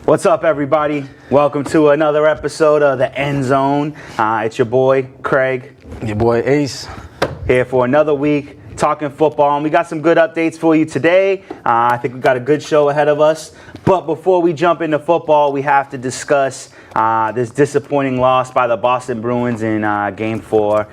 What's up, everybody? Welcome to another episode of the Endzone. It's your boy, Craig. Your boy, Ace. Here for another week, talking football. And we got some good updates for you today. I think we've got a good show ahead of us. But before we jump into football, we have to discuss this disappointing loss by the Boston Bruins in Game 4,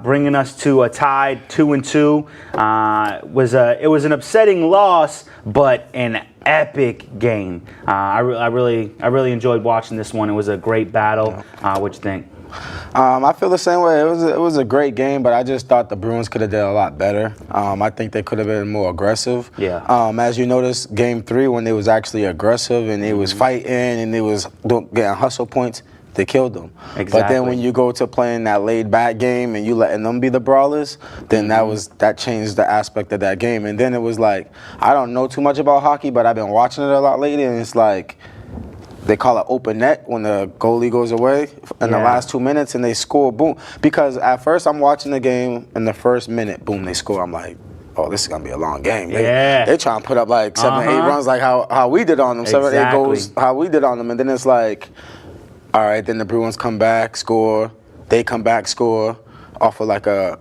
bringing us to a tied 2-2. It was an upsetting loss, but an epic game. I really enjoyed watching this one. It was a great battle. What you think? I feel the same way. It was a great game, but I just thought the Bruins could have done a lot better. I think they could have been more aggressive. Yeah. As you noticed, Game 3, when they was actually aggressive and they was fighting and they was getting hustle points, they killed them. Exactly. But then when you go to playing that laid-back game and you letting them be the brawlers, then that changed the aspect of that game. And then it was like, I don't know too much about hockey, but I've been watching it a lot lately, and it's like, they call it open net when the goalie goes away in the last 2 minutes and they score, boom. Because at first I'm watching the game, in the first minute, boom, they score. I'm like, oh, this is going to be a long game. They trying to put up like 7, 8 runs like how we did on them, 7, 8 goals how we did on them. And then it's like, all right, then the Bruins come back, score. They come back, score off of like a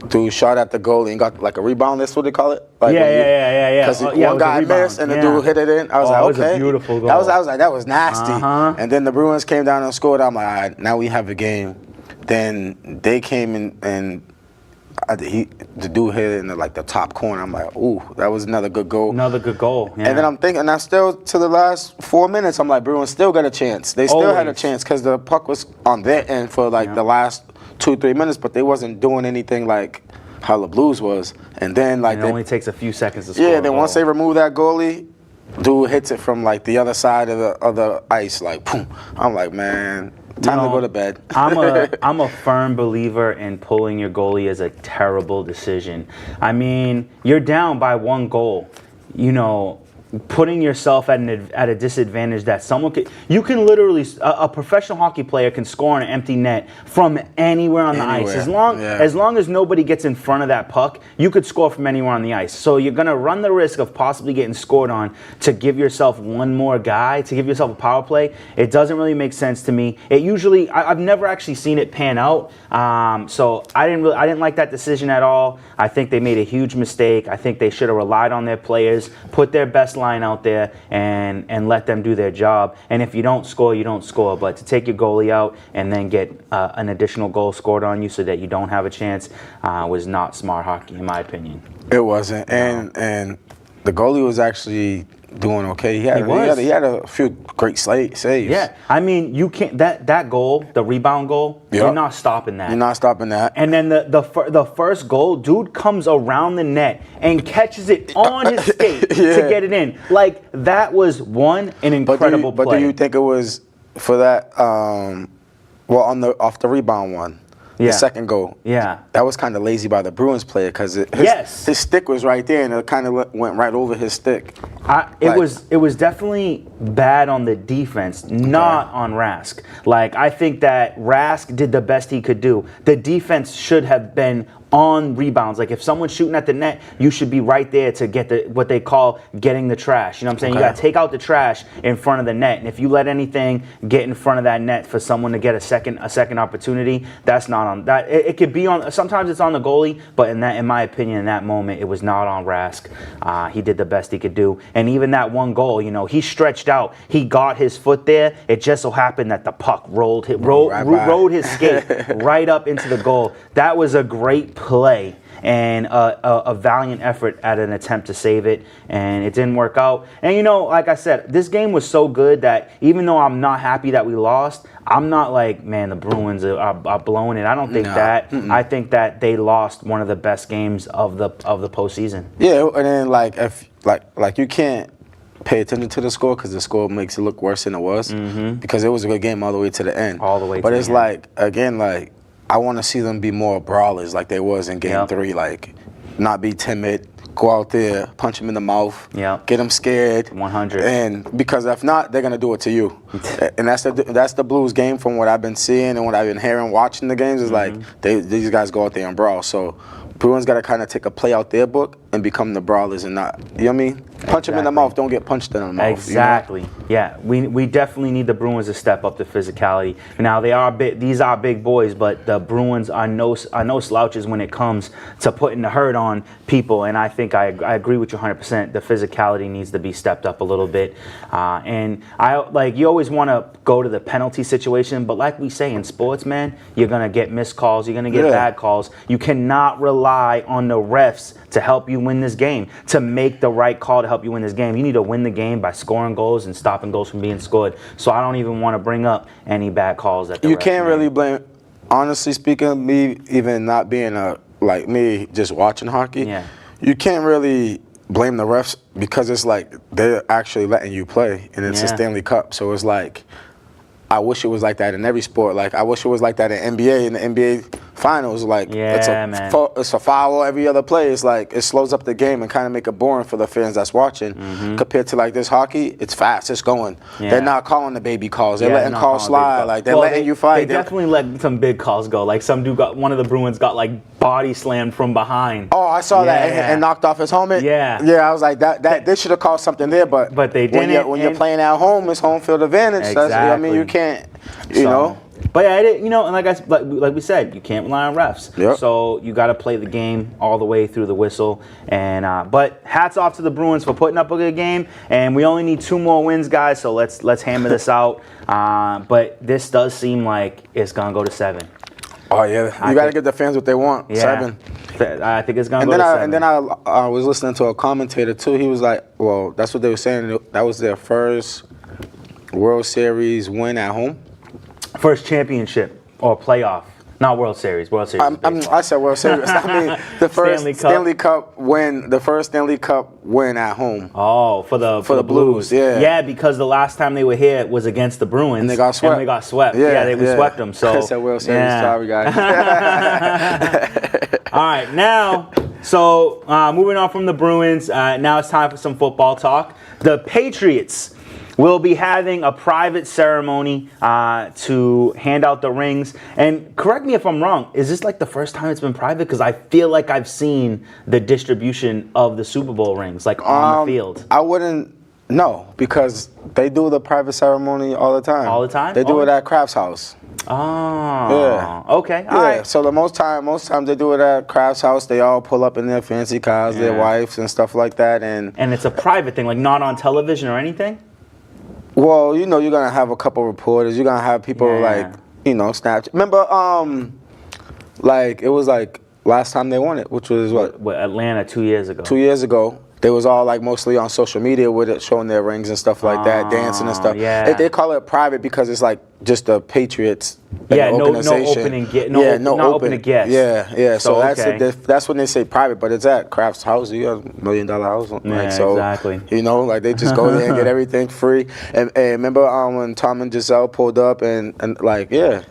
dude shot at the goalie and got like a rebound. That's what they call it. Like yeah. Because one guy missed and the dude hit it in. I was like, okay. That was a beautiful goal. I was like, that was nasty. And then the Bruins came down and scored. I'm like, all right, now we have a game. Then they came in and the dude hit it in the top corner. I'm like, ooh, that was another good goal. Another good goal. Yeah. And then I'm thinking, I still, to the last 4 minutes, I'm like, Bruins still got a chance. They still had a chance because the puck was on their end for the last 2-3 minutes, but they wasn't doing anything like how the Blues was. And then it only takes a few seconds to score. Yeah, then once they remove that goalie, dude hits it from like the other side of the ice, like boom. I'm like, man, time to go to bed. I'm a firm believer in pulling your goalie is a terrible decision. I mean, you're down by 1 goal. Putting yourself at a disadvantage that you can literally, a professional hockey player can score on an empty net from anywhere on the ice. As long as nobody gets in front of that puck, you could score from anywhere on the ice. So you're going to run the risk of possibly getting scored on to give yourself one more guy, to give yourself a power play. It doesn't really make sense to me. It usually, I've never actually seen it pan out. So I didn't like that decision at all. I think they made a huge mistake. I think they should have relied on their players, put their best line out there and let them do their job. And if you don't score, you don't score. But to take your goalie out and then get an additional goal scored on you so that you don't have a chance was not smart hockey, in my opinion. It wasn't. And the goalie was actually doing okay. He had a few great saves. Yeah, I mean, you can't that goal, the rebound goal. Yep. You're not stopping that. You're not stopping that. And then the first goal, dude comes around the net and catches it on his skate to get it in. Like, that was an incredible play. But do you think it was for that? Off the rebound one. The second goal. Yeah. That was kind of lazy by the Bruins player because his stick was right there and it kind of went right over his stick. It was definitely bad on the defense, not on Rask. Like, I think that Rask did the best he could do. The defense should have been on rebounds. Like, if someone's shooting at the net, you should be right there to get what they call getting the trash. You know what I'm saying? You got to take out the trash in front of the net. And if you let anything get in front of that net for someone to get a second opportunity, that's not on that. It could be on. Sometimes it's on the goalie, but in my opinion, in that moment, it was not on Rask. He did the best he could do. And even that 1 goal, he stretched out. He got his foot there. It just so happened that the puck rode his skate right up into the goal. That was a great play and a valiant effort at an attempt to save it, and it didn't work out. And like I said, this game was so good that even though I'm not happy that we lost, I'm not like, man, the Bruins are blowing it. I don't think that. I think that they lost one of the best games of the postseason. Yeah, and then if you can't pay attention to the score because the score makes it look worse than it was because it was a good game all the way to the end. All the way. But it's I want to see them be more brawlers like they was in Game 3. Like, not be timid, go out there, punch them in the mouth, get them scared. 100. And because if not, they're going to do it to you. And that's the Blues game from what I've been seeing and what I've been hearing watching the games is like these guys go out there and brawl. So Bruins got to kind of take a play out their book and become the brawlers and not, you know what I mean? Punch them in the Exactly. mouth, don't get punched in the mouth. Exactly. Yeah, we definitely need the Bruins to step up the physicality. Now these are big boys, but the Bruins are no slouches when it comes to putting the hurt on people. And I think I agree with you 100%. The physicality needs to be stepped up a little bit. And you always want to go to the penalty situation, but like we say in sports, man, you're gonna get missed calls, you're gonna get bad calls. You cannot rely on the refs to help you win this game, to make the right call to help you win this game. You need to win the game by scoring goals and stopping goals from being scored. So I don't even want to bring up any bad calls that the You refs can't made. really blame, honestly speaking, me even not being like me just watching hockey. Yeah. You can't really blame the refs because it's like they're actually letting you play, and it's a Stanley Cup. So it's like, I wish it was like that in every sport. Like, I wish it was like that in NBA. In the NBA Finals, like, it's a foul every other play. It's like, it slows up the game and kind of make it boring for the fans that's watching. Compared to, like, this hockey, it's fast. It's going. They're not calling the baby calls. They're letting calls slide. Like, they're letting you fight. They definitely let some big calls go. Like, one of the Bruins got, like, body slammed from behind. Oh, I saw that and knocked off his helmet. Yeah, I was like, that they should have called something there, but they didn't. When you're playing at home, it's home field advantage. Exactly. That's, I mean, you can't, you know. But yeah, and like we said, you can't rely on refs. Yep. So you got to play the game all the way through the whistle. And but hats off to the Bruins for putting up a good game. And we only need 2 more wins, guys. So let's hammer this out. But this does seem like it's gonna go to 7. Oh yeah, you got to give the fans what they want. Yeah. 7. I think it's gonna go to 7. And then I was listening to a commentator too. He was like, "Well, that's what they were saying. That was their first World Series win at home." First championship or playoff, not World Series. World Series. I said World Series. I mean the first Stanley Cup win. The first Stanley Cup win at home. Oh, for the Blues. Yeah. Yeah, because the last time they were here was against the Bruins. And they got swept. Yeah, we swept them. So I said World Series. Sorry, guys. All right, now, so moving on from the Bruins, now it's time for some football talk. The Patriots will be having a private ceremony to hand out the rings. And correct me if I'm wrong, is this like the first time it's been private? Because I feel like I've seen the distribution of the Super Bowl rings, like on the field. I wouldn't know, because they do the private ceremony all the time. All the time? They do it at Kraft's house. Oh, yeah. Okay. All right. So most times they do it at Kraft's house. They all pull up in their fancy cars, their wives and stuff like that. And it's a private thing, like not on television or anything? Well, you know, you're going to have a couple reporters. You're going to have people like, you know, Snapchat. Remember, like, it was like last time they won it, which was what? Atlanta 2 years ago. 2 years ago. They was all like mostly on social media with it, showing their rings and stuff like that, dancing and stuff. Yeah. They call it private because it's like just the Patriots. Yeah, no organization. opening guest. No opening guest. Yeah. So okay. that's when they say private, but it's at Kraft's house. You got $1 million house. Exactly. You know, like they just go there and get everything free. And remember when Tom and Giselle pulled up and like, Yeah.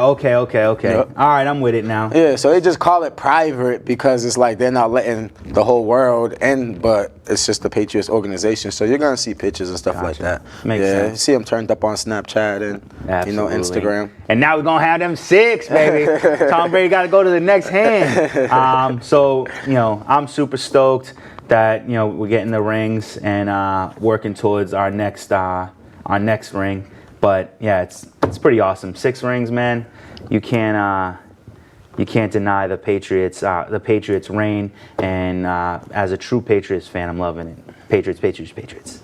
Okay. Yep. All right, I'm with it now. Yeah, so they just call it private because it's like they're not letting the whole world in, but it's just the Patriots organization. So you're gonna see pictures and stuff like that. Makes sense. You see them turned up on Snapchat and you know, Instagram. And now we're gonna have them 6, baby. Tom Brady got to go to the next hand. So you know, I'm super stoked that we're getting the rings and working towards our next ring. But yeah, it's pretty awesome. 6 rings, man. You can't deny the Patriots reign. And as a true Patriots fan, I'm loving it. Patriots.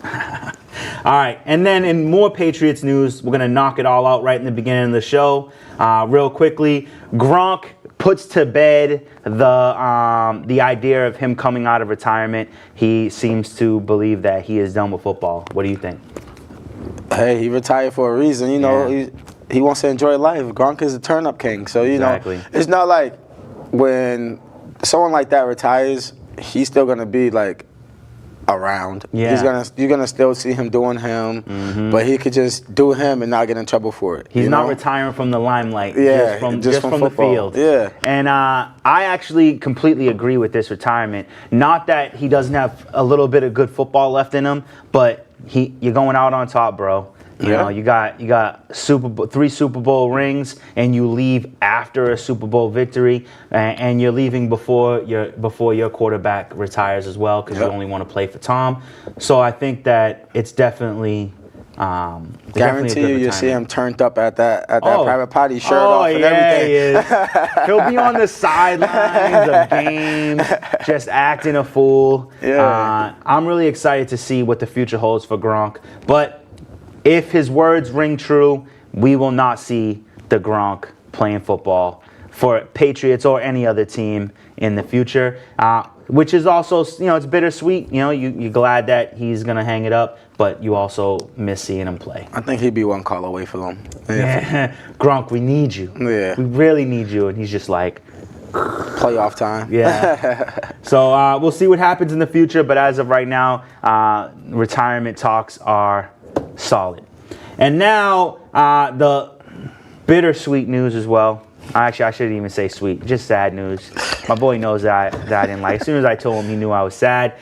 All right, and then in more Patriots news, we're gonna knock it all out right in the beginning of the show. Real quickly, Gronk puts to bed the idea of him coming out of retirement. He seems to believe that he is done with football. What do you think? Hey, he retired for a reason. You know, he wants to enjoy life. Gronk is a turn-up king, so you know, it's not like when someone like that retires, he's still gonna be like around. Yeah. You're gonna still see him doing him, but he could just do him and not get in trouble for it. He's not retiring from the limelight. Yeah, just from the field. Yeah. And I actually completely agree with this retirement. Not that he doesn't have a little bit of good football left in him, but you're going out on top, bro. You know, you got three Super Bowl rings, and you leave after a Super Bowl victory, and you're leaving before your quarterback retires as well, because you only want to play for Tom. So I think that it's definitely. Guarantee you see him turned up at that private party, shirt off and everything. He is. He'll be on the sidelines of games, just acting a fool. Yeah. I'm really excited to see what the future holds for Gronk. But if his words ring true, we will not see the Gronk playing football for Patriots or any other team in the future. Which is also, it's bittersweet. You're glad that he's going to hang it up, but you also miss seeing him play. I think he'd be one call away for them. Yeah. Gronk, we need you. Yeah. We really need you. And he's just like... playoff time. Yeah. So we'll see what happens in the future, but as of right now, retirement talks are solid. And now, the bittersweet news as well. Actually, I shouldn't even say sweet, just sad news. My boy knows that I didn't like. As soon as I told him, he knew I was sad.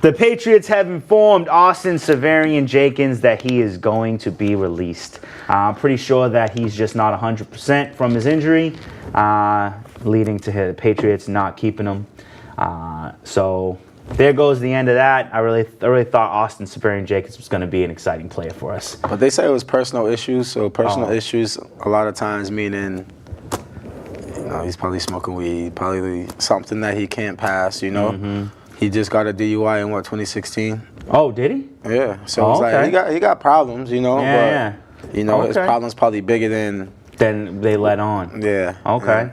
The Patriots have informed Austin Severian-Jenkins that he is going to be released. I'm pretty sure that he's just not 100% from his injury, leading to the Patriots not keeping him. So there goes the end of that. I really thought Austin Severian-Jenkins was going to be an exciting player for us. But they say it was personal issues. So personal issues, a lot of times meaning... he's probably smoking weed, probably something that he can't pass, He just got a DUI in 2016? Oh, did he? Yeah. So it's like he got problems, Yeah, but his problem's probably bigger than they let on. Yeah. Okay.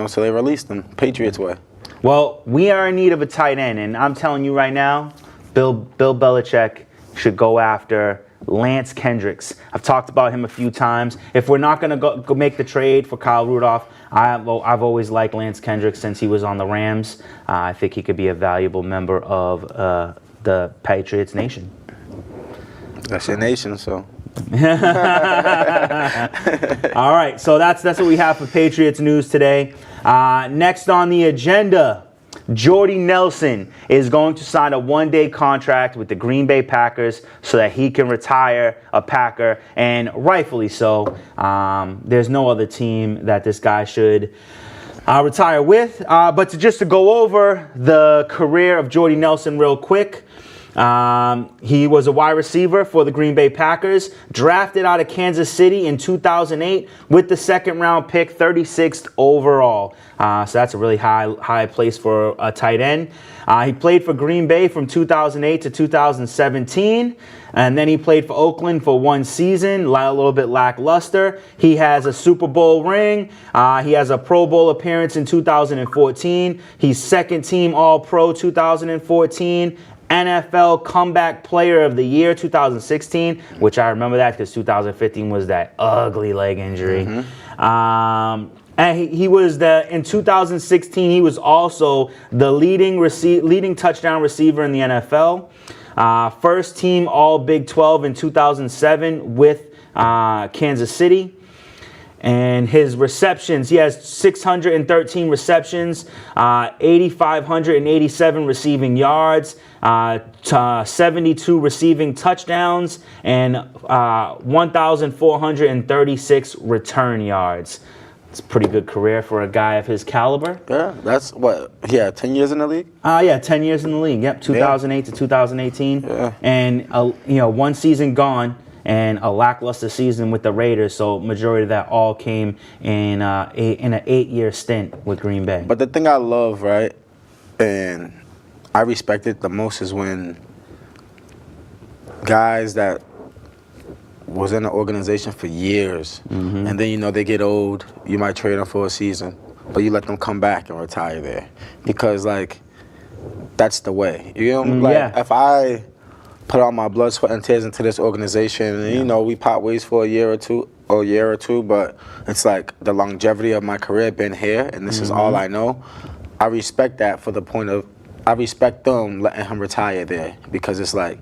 So they released him Patriots way. Well, we are in need of a tight end, and I'm telling you right now, Bill Belichick should go after Lance Kendricks. I've talked about him a few times. If we're not going to go make the trade for Kyle Rudolph, I've always liked Lance Kendricks since he was on the Rams. I think he could be a valuable member of the Patriots nation. That's your nation, so. All right, so that's what we have for Patriots news today. Next on the agenda, Jordy Nelson is going to sign a one-day contract with the Green Bay Packers so that he can retire a Packer, and rightfully so. There's no other team that this guy should retire with. But to go over the career of Jordy Nelson real quick. He was a wide receiver for the Green Bay Packers, drafted out of Kansas City in 2008 with the second-round pick, 36th overall. So that's a really high place for a tight end. He played for Green Bay from 2008 to 2017, and then he played for Oakland for one season, a little bit lackluster. He has a Super Bowl ring. He has a Pro Bowl appearance in 2014. He's second-team All-Pro 2014. NFL Comeback Player of the Year 2016, which I remember that because 2015 was that ugly leg injury. And he was in 2016. He was also the leading touchdown receiver in the NFL. First team All Big 12 in 2007 with Kansas City. And his receptions, he has 613 receptions, 8,587 receiving yards, 72 receiving touchdowns, and 1,436 return yards. It's a pretty good career for a guy of his caliber. Yeah, that's 10 years in the league? 10 years in the league. Yep, 2008 to 2018. Yeah. And, one season gone. And a lackluster season with the Raiders, so majority of that all came in an 8-year stint with Green Bay. But the thing I love, right, and I respect it the most is when guys that was in the organization for years, and then, they get old, you might trade them for a season, but you let them come back and retire there. Because, that's the way. If I put all my blood, sweat, and tears into this organization. And, we part ways for a year or two, but it's like the longevity of my career been here, and this is all I know. I respect that for the point of, I respect them letting him retire there, because it's like,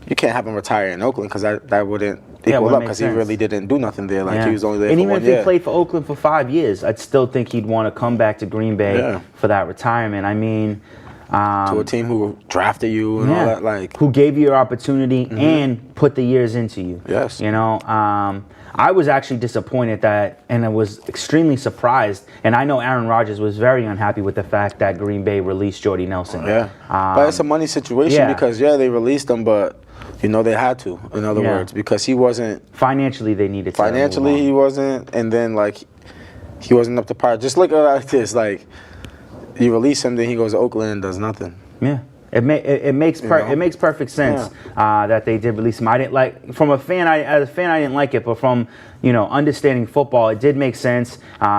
you can't have him retire in Oakland, because that wouldn't equal up, because he really didn't do nothing there. He was only there for 1 year. And even if he played for Oakland for 5 years, I'd still think he'd want to come back to Green Bay for that retirement. I mean, To a team who drafted you and all that, like who gave you your opportunity and put the years into you. Yes. You know, I was actually disappointed and I was extremely surprised. And I know Aaron Rodgers was very unhappy with the fact that Green Bay released Jordy Nelson. Yeah. But it's a money situation because they released him, but you know they had to. In other words, because he wasn't financially, they needed to. Financially, he wasn't, and then like he wasn't up to par. Just look at this, like. You release him, then he goes to Oakland and does nothing. Yeah, it makes perfect sense that they did release him. I didn't like as a fan I didn't like it, but from understanding football, it did make sense.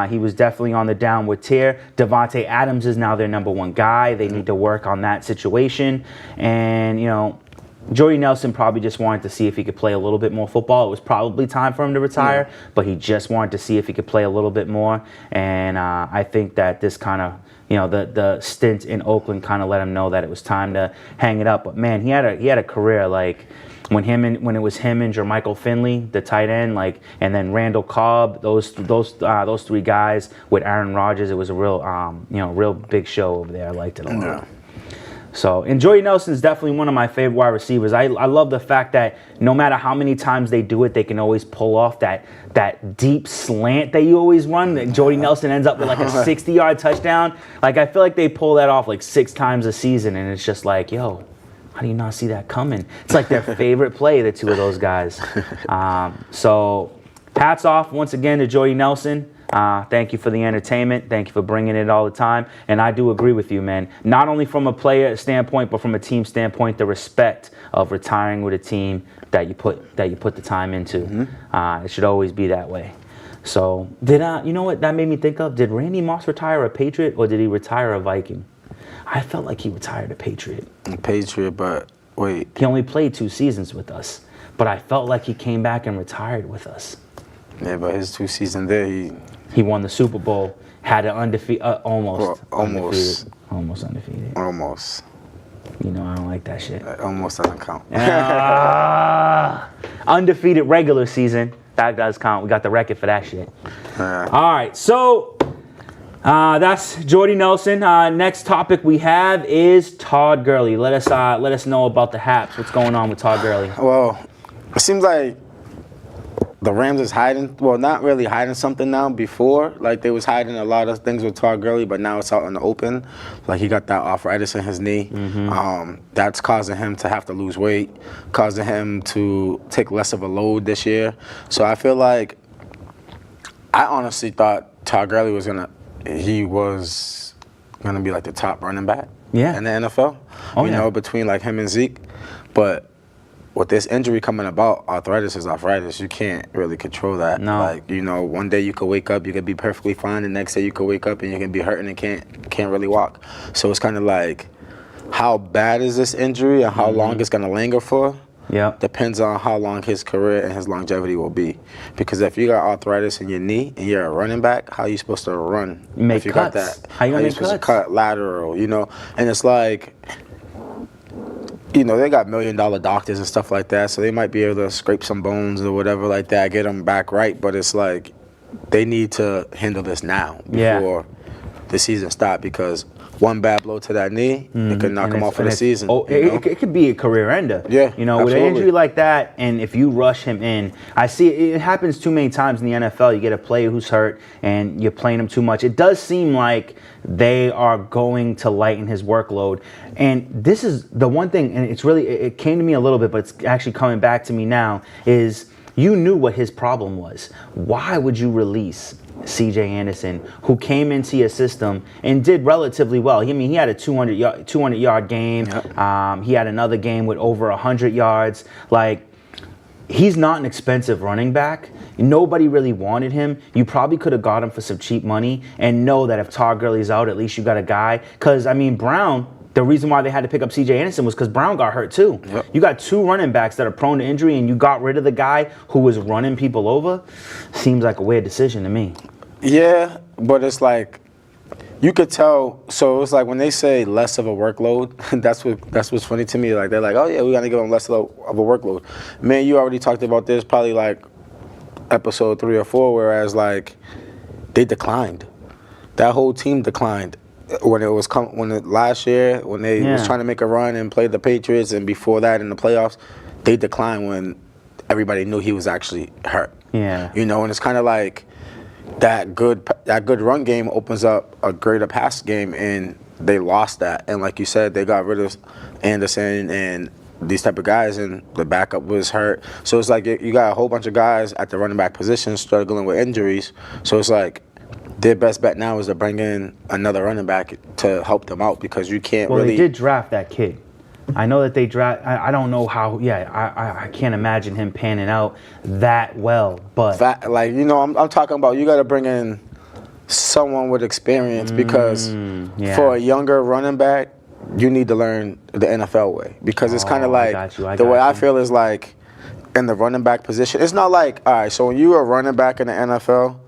He was definitely on the downward tier. Devontae Adams is now their number one guy. They need to work on that situation, and Jordy Nelson probably just wanted to see if he could play a little bit more football. It was probably time for him to retire, but he just wanted to see if he could play a little bit more. And I think that this kind of, the stint in Oakland kind of let him know that it was time to hang it up. But man, he had a career like when it was him and Jermichael Finley, the tight end, like, and then Randall Cobb, those three guys with Aaron Rodgers. It was a real big show over there. I liked it a lot. Yeah. So, and Jordy Nelson is definitely one of my favorite wide receivers. I love the fact that no matter how many times they do it, they can always pull off that deep slant that you always run. That Jordy Nelson ends up with like a 60-yard touchdown. Like, I feel like they pull that off like 6 times a season, and it's just like, yo, how do you not see that coming? It's like their favorite play, the two of those guys. So, hats off once again to Jordy Nelson. Thank you for the entertainment. Thank you for bringing it all the time. And I do agree with you, man. Not only from a player standpoint, but from a team standpoint, the respect of retiring with a team that you put the time into. It should always be that way. So, you know what that made me think of? Did Randy Moss retire a Patriot or did he retire a Viking? I felt like he retired a Patriot. A Patriot, but wait. He only played 2 seasons with us, but I felt like he came back and retired with us. Yeah, but his 2 seasons there, he won the Super Bowl, had an undefeated, almost undefeated. Almost. I don't like that shit. Almost doesn't count. Undefeated regular season, that does count. We got the record for that shit. All right, so that's Jordy Nelson. Next topic we have is Todd Gurley. Let us know about the Haps. What's going on with Todd Gurley? Well, it seems like the Rams is hiding, well, not really hiding something now. Before, like, they was hiding a lot of things with Todd Gurley, but now it's out in the open. Like, he got that arthritis in his knee. That's causing him to have to lose weight, causing him to take less of a load this year. So I feel like, I honestly thought Todd Gurley was gonna be like the top running back in the NFL. Between like him and Zeke. But with this injury coming about, arthritis is arthritis. You can't really control that. No. Like, one day you could wake up, you could be perfectly fine. The next day you could wake up and you can be hurting and can't really walk. So it's kind of like, how bad is this injury and how long it's going to linger for? Yeah. Depends on how long his career and his longevity will be. Because if you got arthritis in your knee and you're a running back, how are you supposed to run? Make if you cuts. got that? How you make supposed cuts? to cut lateral, And it's like, they got $1 million doctors and stuff like that, so they might be able to scrape some bones or whatever like that, get them back right. But it's like, they need to handle this now before the season starts, because one bad blow to that knee, it could knock him off for the season. It could be a career ender. Yeah, with an injury like that, and if you rush him in, I see it happens too many times in the NFL. You get a player who's hurt, and you're playing him too much. It does seem like they are going to lighten his workload. And this is the one thing, and it came to me a little bit, but it's actually coming back to me now, is you knew what his problem was. Why would you release C.J. Anderson, who came into your system and did relatively well? He had a 200-yard game. Yep. He had another game with over 100 yards. Like, he's not an expensive running back. Nobody really wanted him. You probably could have got him for some cheap money and know that if Todd Gurley's out, at least you got a guy. Because, Brown, the reason why they had to pick up C.J. Anderson was because Brown got hurt too. Yep. You got 2 running backs that are prone to injury, and you got rid of the guy who was running people over. Seems like a weird decision to me. Yeah, but it's like, you could tell. So it's like when they say less of a workload, that's what's funny to me. Like, they're like, oh yeah, we're gonna give them less of a workload. Man, you already talked about this probably like episode 3 or 4, whereas like they declined. That whole team declined last year when they was trying to make a run and play the Patriots, and before that in the playoffs, they declined when everybody knew he was actually hurt. Yeah. You know, and it's kind of like that good run game opens up a greater pass game, and they lost that. And like you said, they got rid of Anderson and these type of guys, and the backup was hurt. So it's like you got a whole bunch of guys at the running back position struggling with injuries. So it's like their best bet now is to bring in another running back to help them out, because you can't really. Well, they did draft that kid. I know that they draft. I don't know how. Yeah, I can't imagine him panning out that well. But like, you know, I'm talking about, you got to bring in someone with experience, because for a younger running back, you need to learn the NFL way, because it's kind of like the way I feel is like in the running back position. It's not like, all right, so when you're a running back in the NFL,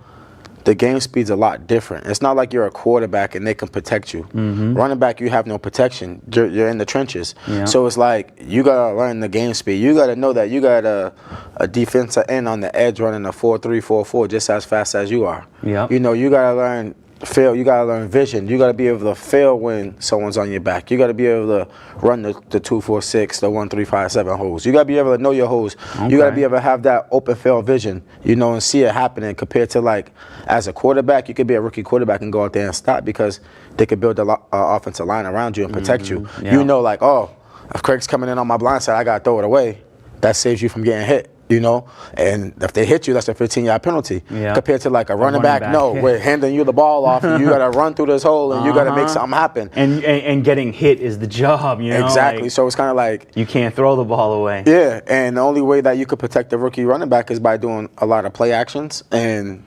the game speed's a lot different. It's not like you're a quarterback and they can protect you. Running back, you have no protection. You're in the trenches. Yeah. So it's like you got to learn the game speed. You got to know that you got a defensive end on the edge running a 4-3, 4-4 just as fast as you are. Yep. You know, you got to learn feel. You got to learn vision. You got to be able to feel when someone's on your back. You got to be able to run the 2-4-6, the 1-3-5-7 holes. You got to be able to know your holes. Okay. You got to be able to have that open field vision, you know, and see it happening, compared to, like, as a quarterback, you could be a rookie quarterback and go out there and stop, because they could build an offensive line around you and protect you. Yeah. You know, like, oh, if Craig's coming in on my blind side, I got to throw it away. That saves you from getting hit. You know, and if they hit you, that's a 15-yard penalty. Yeah. Compared to like a running back, no, we're handing you the ball off, and you got to run through this hole, and you got to make something happen. And getting hit is the job, you know? Exactly. Like, so it's kind of like you can't throw the ball away. Yeah, and the only way that you could protect the rookie running back is by doing a lot of play actions and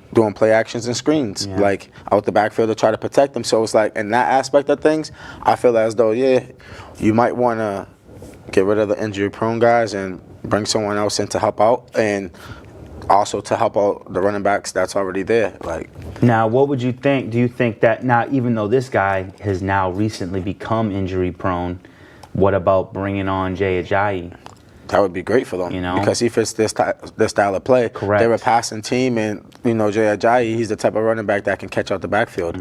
screens, like out the backfield to try to protect them. So it's like, in that aspect of things, I feel as though, you might want to get rid of the injury-prone guys and bring someone else in to help out, and also to help out the running backs that's already there. Like, now, what would you think? Do you think that now, even though this guy has now recently become injury-prone, what about bringing on Jay Ajayi? That would be great for them, you know, because he fits this style of play. Correct. They're a passing team, and you know, Jay Ajayi, he's the type of running back that can catch out the backfield.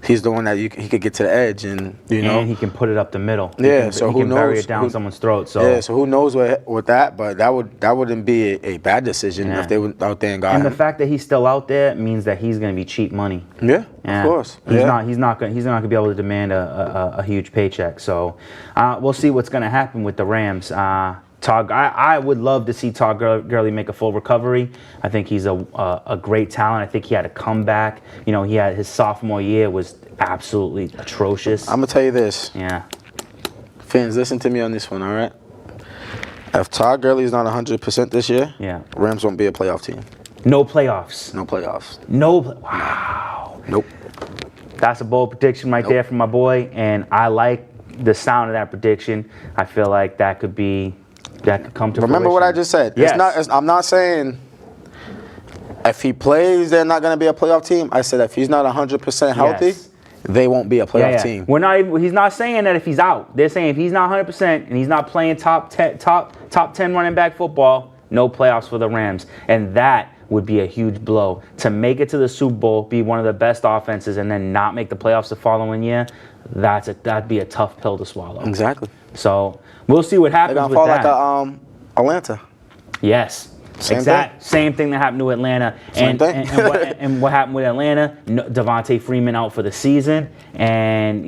He's the one that he could get to the edge, and and he can put it up the middle. So he who can knows? Bury it down someone's throat. So so who knows with that? But that wouldn't be a bad decision if they went out there and got him. And the fact that he's still out there means that he's going to be cheap money. Yeah, of course. He's not going to be able to demand a huge paycheck. So we'll see what's going to happen with the Rams. I would love to see Todd Gurley make a full recovery. I think he's a great talent. I think he had a comeback. You know, he had his sophomore year was absolutely atrocious. I'm gonna tell you this. Yeah. Fans, listen to me on this one, all right? If Todd Gurley is not 100% this year, Rams won't be a playoff team. No playoffs. No playoffs. Wow. Nope. That's a bold prediction right there from my boy, and I like the sound of that prediction. I feel like that could come to Remember fruition. what I just said. Yes. I'm not saying if he plays, they're not going to be a playoff team. I said if he's not 100% healthy, they won't be a playoff team. He's not saying that if he's out. They're saying if he's not 100% and he's not playing top 10 running back football, no playoffs for the Rams. And that would be a huge blow. To make it to the Super Bowl, be one of the best offenses, and then not make the playoffs the following year, that'd be a tough pill to swallow. Exactly. So we'll see what happens with that. They're gonna fall like Atlanta. Yes. Same thing that happened to Atlanta. And what happened with Atlanta, Devontae Freeman out for the season, and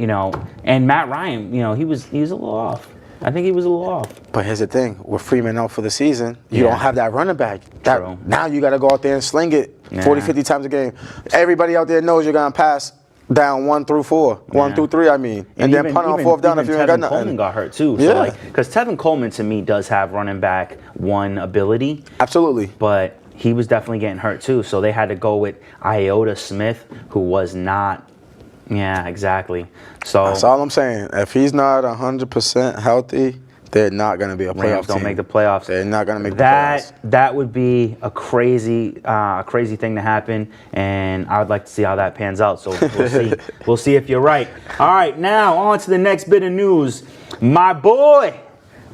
Matt Ryan, he was a little off. I think he was a little off. But here's the thing, with Freeman out for the season, you don't have that running back. True. Now you got to go out there and sling it 40, 50 times a game. Everybody out there knows you're going to pass down 1 through 4, 1 through 3, I mean. And then punt on 4th down if you ain't got nothing. Coleman got hurt too. So because Tevin Coleman to me does have running back 1 ability. Absolutely. But he was definitely getting hurt too. So they had to go with Iota Smith, who was not. Yeah, exactly. So that's all I'm saying. If he's not 100% healthy, they're not going to be a playoff Rams don't team. make the playoffs. They're not going to make the playoffs. That would be a crazy thing to happen, and I would like to see how that pans out. So we'll see. We'll see if you're right. All right, now on to the next bit of news. My boy,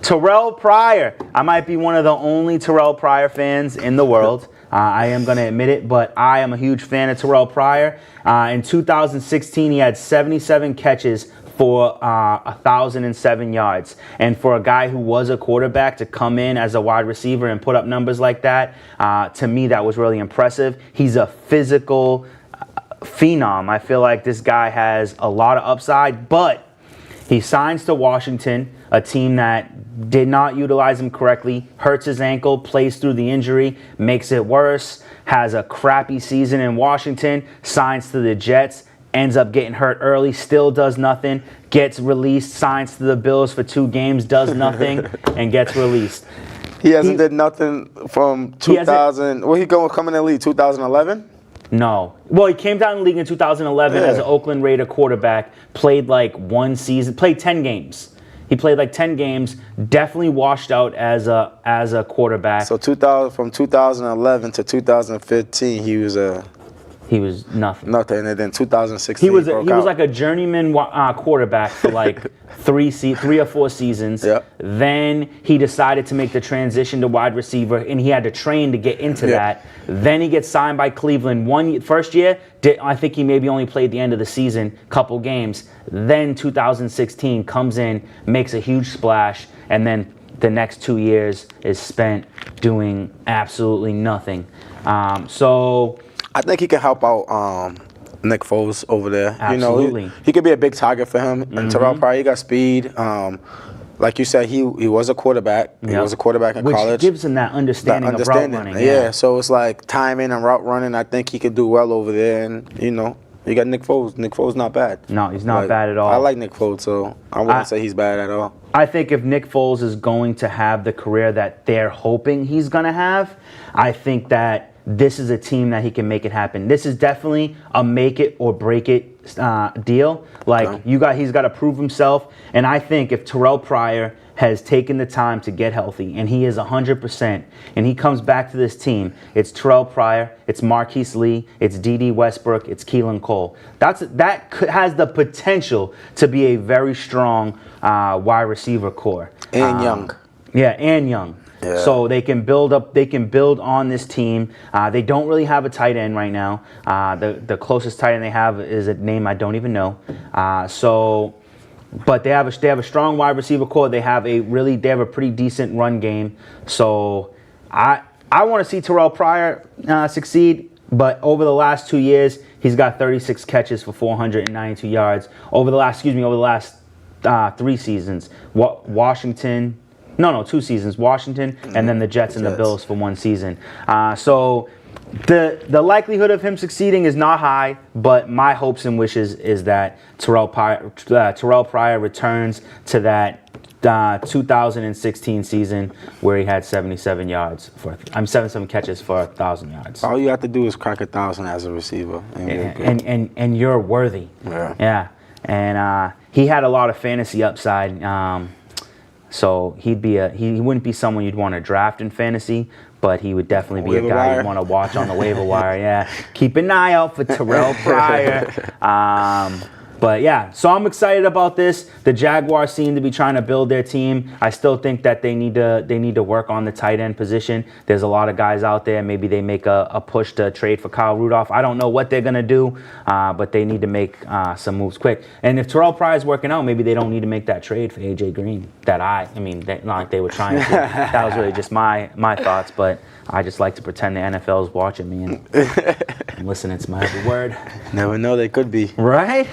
Terrell Pryor. I might be one of the only Terrell Pryor fans in the world. I am going to admit it, but I am a huge fan of Terrell Pryor. In 2016, he had 77 catches for 1,007 yards. And for a guy who was a quarterback to come in as a wide receiver and put up numbers like that, to me, that was really impressive. He's a physical phenom. I feel like this guy has a lot of upside, but he signs to Washington, a team that did not utilize him correctly, hurts his ankle, plays through the injury, makes it worse, has a crappy season in Washington, signs to the Jets, ends up getting hurt early, still does nothing, gets released, signs to the Bills for 2 games, does nothing, and gets released. He hasn't did nothing from 2000. Well, he coming in the league 2011. No. Well, he came down in the league in 2011 as an Oakland Raider quarterback, played like 1 season, played 10 games. He played like 10 games, definitely washed out as a quarterback. So from 2011 to 2015, he was nothing. Nothing, and then 2016 he was like a journeyman quarterback for like 3 or 4 seasons. Yep. Then he decided to make the transition to wide receiver, and he had to train to get into that. Then he gets signed by Cleveland. First year, I think he maybe only played the end of the season, couple games. Then 2016 comes in, makes a huge splash, and then the next 2 years is spent doing absolutely nothing. So I think he can help out Nick Foles over there. Absolutely. You know, he could be a big target for him. And Terrell Pryor, he got speed. Like you said, he was a quarterback. He was a quarterback in college. Which gives him that understanding of route running. Yeah, so it's like timing and route running. I think he could do well over there. And, you got Nick Foles. Nick Foles not bad. No, he's not bad at all. I like Nick Foles, so I wouldn't say he's bad at all. I think if Nick Foles is going to have the career that they're hoping he's going to have, I think that this is a team that he can make it happen. This is definitely a make it or break it deal. He's got to prove himself. And I think if Terrell Pryor has taken the time to get healthy, and he is 100%, and he comes back to this team, it's Terrell Pryor, it's Marquise Lee, it's D.D. Westbrook, it's Keelan Cole. That has the potential to be a very strong wide receiver core. And young. Yeah, and young. Yeah. So they can build on this team. They don't really have a tight end right now. The closest tight end they have is a name I don't even know. But they have a strong wide receiver core. They have a pretty decent run game. So I want to see Terrell Pryor succeed. But over the last 2 years, he's got 36 catches for 492 yards. Over the last 3 seasons, Washington. No, 2 seasons. Washington, and then the Jets and the Bills for 1 season. So the likelihood of him succeeding is not high, but my hopes and wishes is that Terrell Pryor returns to that 2016 season where he had 77 catches for 1,000 yards. All you have to do is crack 1,000 as a receiver, and you're worthy. Yeah. And he had a lot of fantasy upside. So he wouldn't be someone you'd want to draft in fantasy, but he would definitely be a guy you'd want to watch on the waiver wire. Yeah, keep an eye out for Terrell Pryor. But yeah, so I'm excited about this. The Jaguars seem to be trying to build their team. I still think that they need to work on the tight end position. There's a lot of guys out there. Maybe they make a push to trade for Kyle Rudolph. I don't know what they're gonna do, but they need to make some moves quick. And if Terrell Pryor is working out, maybe they don't need to make that trade for AJ Green. Not like they were trying to. That was really just my thoughts, but I just like to pretend the NFL is watching me and listening to my every word. Never know, they could be. Right?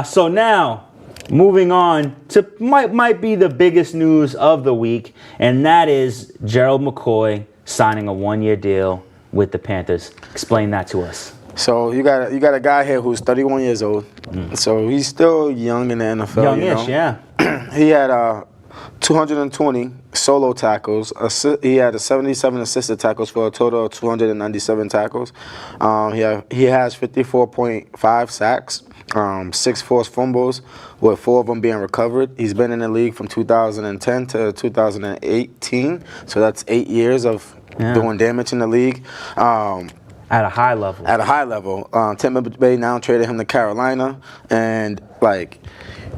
So now, moving on to might be the biggest news of the week, and that is Gerald McCoy signing a 1-year deal with the Panthers. Explain that to us. So you got a guy here who's 31 years old. So he's still young in the NFL. Youngish, yeah. He had 220 solo tackles. He had 77 assisted tackles for a total of 297 tackles. He has 54.5 sacks, 6 forced fumbles, with 4 of them being recovered. He's been in the league from 2010 to 2018, so that's 8 years of doing damage in the league. At a high level. Tampa Bay now traded him to Carolina, and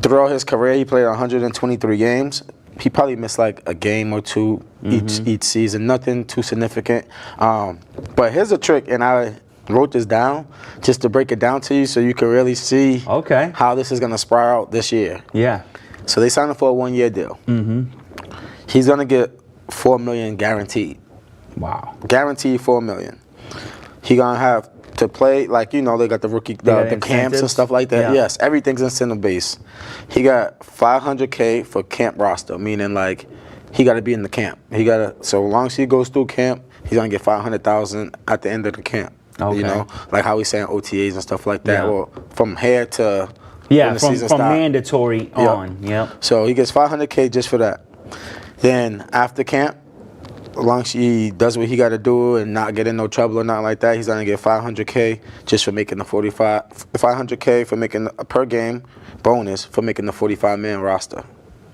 throughout his career, he played 123 games. he probably missed like a game or two each season. Nothing too significant. But here's a trick, and I wrote this down just to break it down to you so you can really see how this is going to spiral out this year. Yeah. So they signed him for a 1-year deal. He's going to get $4 million guaranteed. Wow. Guaranteed $4 million. He going to have to play, like, you know, they got the rookie, the camps and stuff like that. Yeah. Yes, everything's incentive based. He got $500K for camp roster, meaning like he got to be in the camp. He got to, so long as he goes through camp, he's going to get $500,000 at the end of the camp. Okay. You know, like how we saying OTAs and stuff like that. Or from here to when the season from start. Mandatory on. Yep. So he gets $500K just for that. Then after camp, as long as he does what he got to do and not get in no trouble or nothing like that, he's gonna get $500K just for making the 500K for making a per game bonus for making the 45-man roster.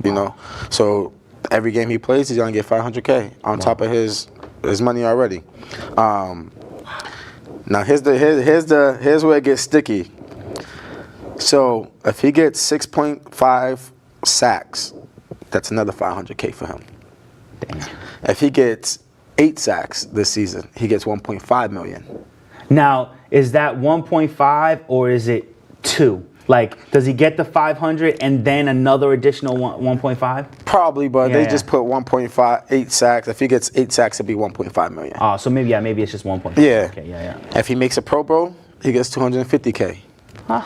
You know, so every game he plays, he's gonna get $500K on top of his money already. Now here's where it gets sticky. So if he gets 6.5 sacks, that's another $500K for him. Damn. If he gets 8 sacks this season, he gets $1.5 million. Now, is that 1.5 or is it 2? Like, does he get the 500 and then another additional 1.5? Probably, but they just put 8 sacks. If he gets 8 sacks, it'd be 1.5 million. Oh, so maybe it's just 1.5. Yeah. Okay, yeah. If he makes a Pro Bowl, he gets 250K. Huh.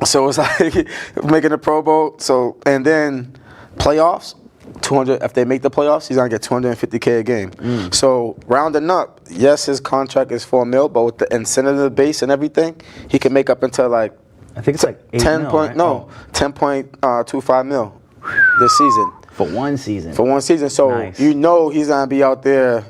So it's like making a Pro Bowl. So and then playoffs, 200. If they make the playoffs, he's gonna get 250K a game. So rounding up, yes, his contract is $4 million, but with the incentive base and everything, he can make up into like I think it's like 10.25 mil this season for one season. So you know he's gonna be out there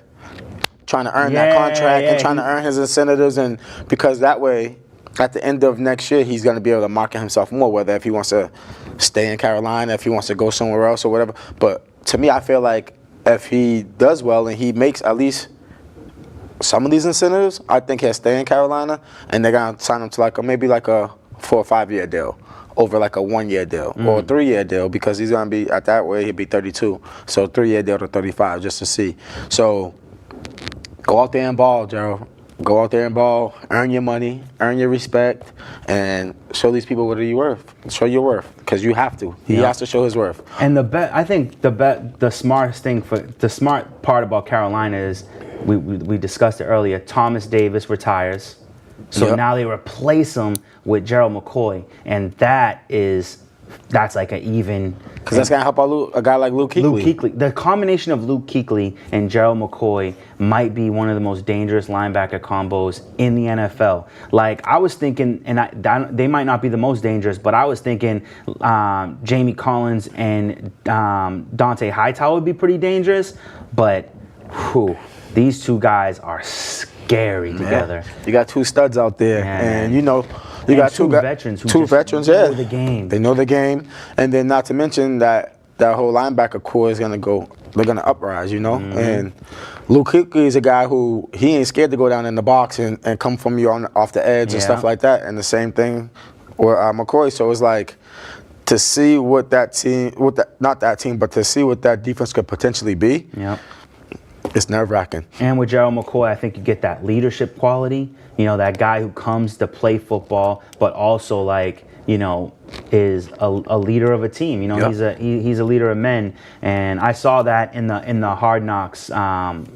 trying to earn that contract and trying to earn his incentives, and because that way, at the end of next year, he's going to be able to market himself more, whether if he wants to stay in Carolina, if he wants to go somewhere else or whatever. But to me, I feel like if he does well and he makes at least some of these incentives, I think he'll stay in Carolina, and they're going to sign him to maybe like a 4 or 5 year deal over like a 1-year deal or a 3-year deal, because he's going to be at that way, he'll be 32. So 3-year deal to 35 just to see. So go out there and ball, Gerald. Go out there and ball, earn your money, earn your respect, and show these people what are you worth. Show your worth, because you have to. He has to show his worth. And I think the smart part about Carolina is we discussed it earlier. Thomas Davis retires, so now they replace him with Gerald McCoy, and that's like an even. Because that's gonna help out a guy like Luke Kuechly. Luke Kuechly. The combination of Luke Kuechly and Gerald McCoy might be one of the most dangerous linebacker combos in the NFL. Like, I was thinking, and they might not be the most dangerous, but I was thinking Jamie Collins and Dante Hightower would be pretty dangerous. But these two guys are scary together. You got 2 studs out there, and you know. You got two veterans who know the game. They know the game, and then not to mention that whole linebacker core is gonna go. They're gonna uprise, you know. And Luke Kuechly is a guy who he ain't scared to go down in the box and come from you off the edge and stuff like that. And the same thing with McCoy. So it's like to see what that team, but to see what that defense could potentially be. Yeah. It's nerve-wracking. And with Gerald McCoy, I think you get that leadership quality. You know, that guy who comes to play football, but also is a leader of a team. You know, he's a leader of men, and I saw that in the Hard Knocks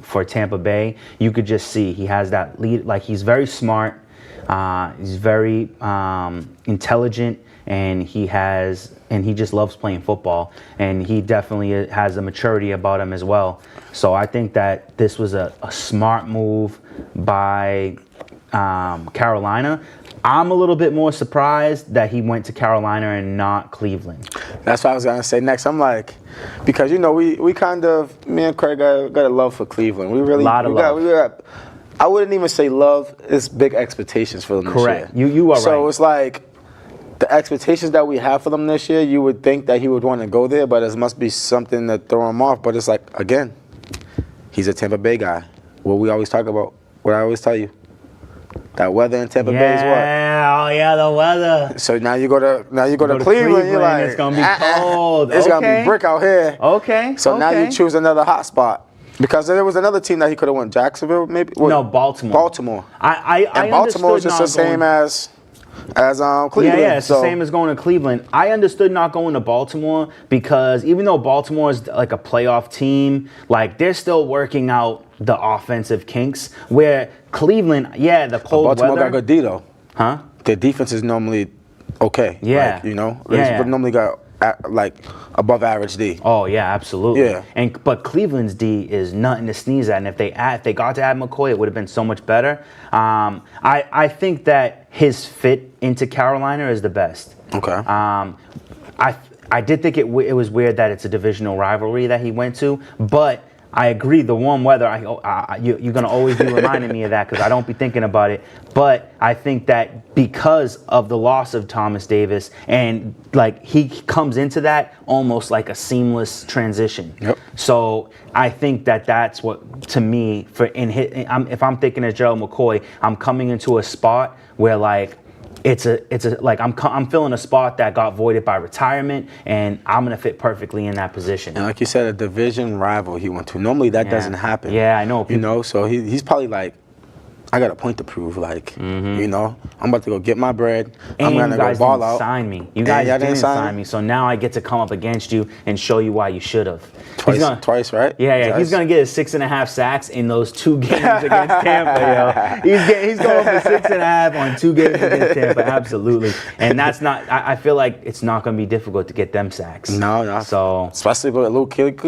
for Tampa Bay. You could just see he has that lead. Like, he's very smart, he's very intelligent, and he just loves playing football, and he definitely has a maturity about him as well. So I think that this was a smart move by Carolina. I'm a little bit more surprised that he went to Carolina and not Cleveland. That's what I was going to say next. I'm like, because, you know, we kind of, me and Craig got a love for Cleveland. We really, love. I wouldn't even say love. It's big expectations for them Correct. this year. You are right. So it's like the expectations that we have for them this year, you would think that he would want to go there, but it must be something that throw him off. But it's like, again, he's a Tampa Bay guy. What we always talk about, what I always tell you. That weather in Tampa Bay is what? Yeah, oh yeah, the weather. So now you go to Cleveland, you're like, it's gonna be cold. It's gonna be brick out here. Okay. So now you choose another hot spot. Because there was another team that he could have won. Jacksonville, maybe? No, Baltimore. Baltimore. I Baltimore is just the same as Cleveland. Yeah, it's the same as going to Cleveland. I understood not going to Baltimore because even though Baltimore is like a playoff team, like they're still working out the offensive kinks. Where Cleveland, the cold Baltimore weather. got good D though. Huh? Their defense is normally okay. Yeah. They normally got like above average D. Oh yeah, absolutely. Yeah. But Cleveland's D is nothing to sneeze at, and if they got to add McCoy, it would have been so much better. I think that his fit into Carolina is the best. Okay. I did think it was weird that it's a divisional rivalry that he went to, but I agree. The warm weather, you're gonna always be reminding me of that because I don't be thinking about it. But I think that because of the loss of Thomas Davis, and like he comes into that almost like a seamless transition. Yep. So I think that that's what, to me, if I'm thinking of Gerald McCoy, I'm coming into a spot where like. I'm filling a spot that got voided by retirement, and I'm gonna fit perfectly in that position. And like you said, a division rival he went to. Normally that doesn't happen. Yeah, I know. So he's probably like, I got a point to prove. Like, I'm about to go get my bread. And I'm gonna go ball out. Sign me. You guys didn't sign me, so now I get to come up against you and show you why you should have. Twice, right? Yeah. Twice. He's gonna get his 6.5 sacks in those 2 games against Tampa, yo. He's going for 6.5 on 2 games against Tampa, absolutely. And that's not. I feel like it's not gonna be difficult to get them sacks. No. So especially with a little kid,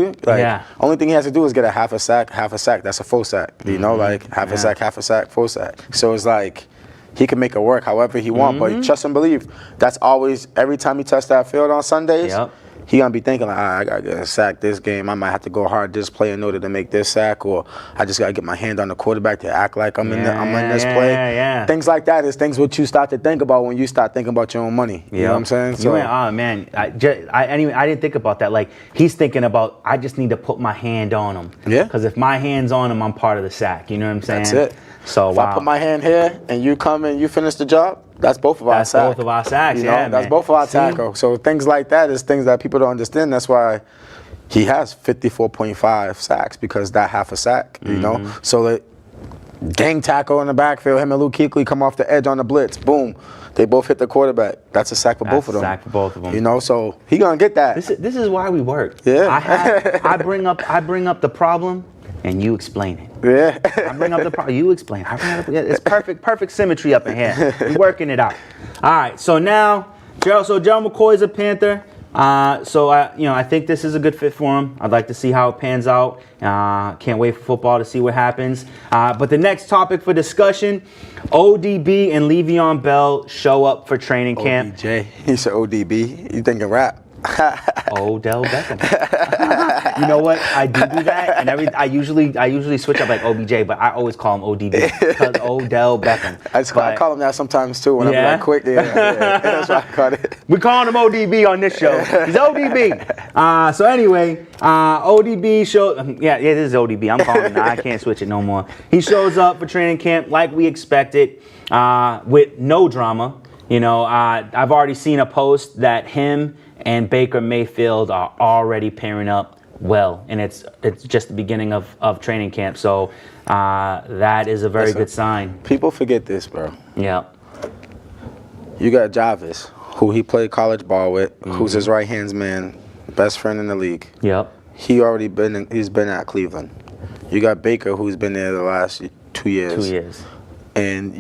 only thing he has to do is get a half a sack. That's a full sack. Half a sack, full sack. So it's like he can make it work however he wants. But trust and believe. That's always every time he touches that field on Sundays. Yep. He gonna be thinking like, I gotta get a sack this game. I might have to go hard this play in order to make this sack, or I just gotta get my hand on the quarterback to act like I'm in this play. Yeah. Things like that is things what you start to think about when you start thinking about your own money. You know what I'm saying? So, man, I didn't think about that. Like he's thinking about, I just need to put my hand on him. Yeah. Because if my hand's on him, I'm part of the sack. You know what I'm saying? That's it. So if I put my hand here and you come and you finish the job, that's both of our sacks. That's both of our sacks, That's both of our tackles. So things like that is things that people don't understand. That's why he has 54.5 sacks, because that half a sack, So gang tackle in the backfield, him and Luke Kuechly come off the edge on the blitz, boom. They both hit the quarterback. That's a sack for both of them. Sack for both of them. So he gonna get that. This is why we work. Yeah. I bring up the problem, and you explain it. Yeah. I bring up the problem, you explain. It's perfect symmetry up in here. We're working it out. All right. So now, Gerald McCoy is a Panther. I think this is a good fit for him. I'd like to see how it pans out. Can't wait for football to see what happens. But the next topic for discussion, ODB and Le'Veon Bell show up for training camp. ODJ. He said ODB. You thinking rap? Odell Beckham. You know what? I do that, and I usually switch up like OBJ, but I always call him ODB because Odell Beckham. I call him that sometimes too when I'm like quick. Yeah, that's why I call it. We're calling him ODB on this show. He's ODB. So anyway, ODB showed. Yeah, this is ODB. I'm calling him now. I can't switch it no more. He shows up for training camp like we expected, with no drama. I've already seen a post that him and Baker Mayfield are already pairing up well, and it's just the beginning of training camp. So that is a very good sign. People forget this, bro. Yeah. You got Jarvis, who he played college ball with, who's his right hand man, best friend in the league. Yep. He's been at Cleveland. You got Baker, who's been there the last 2 years. 2 years. And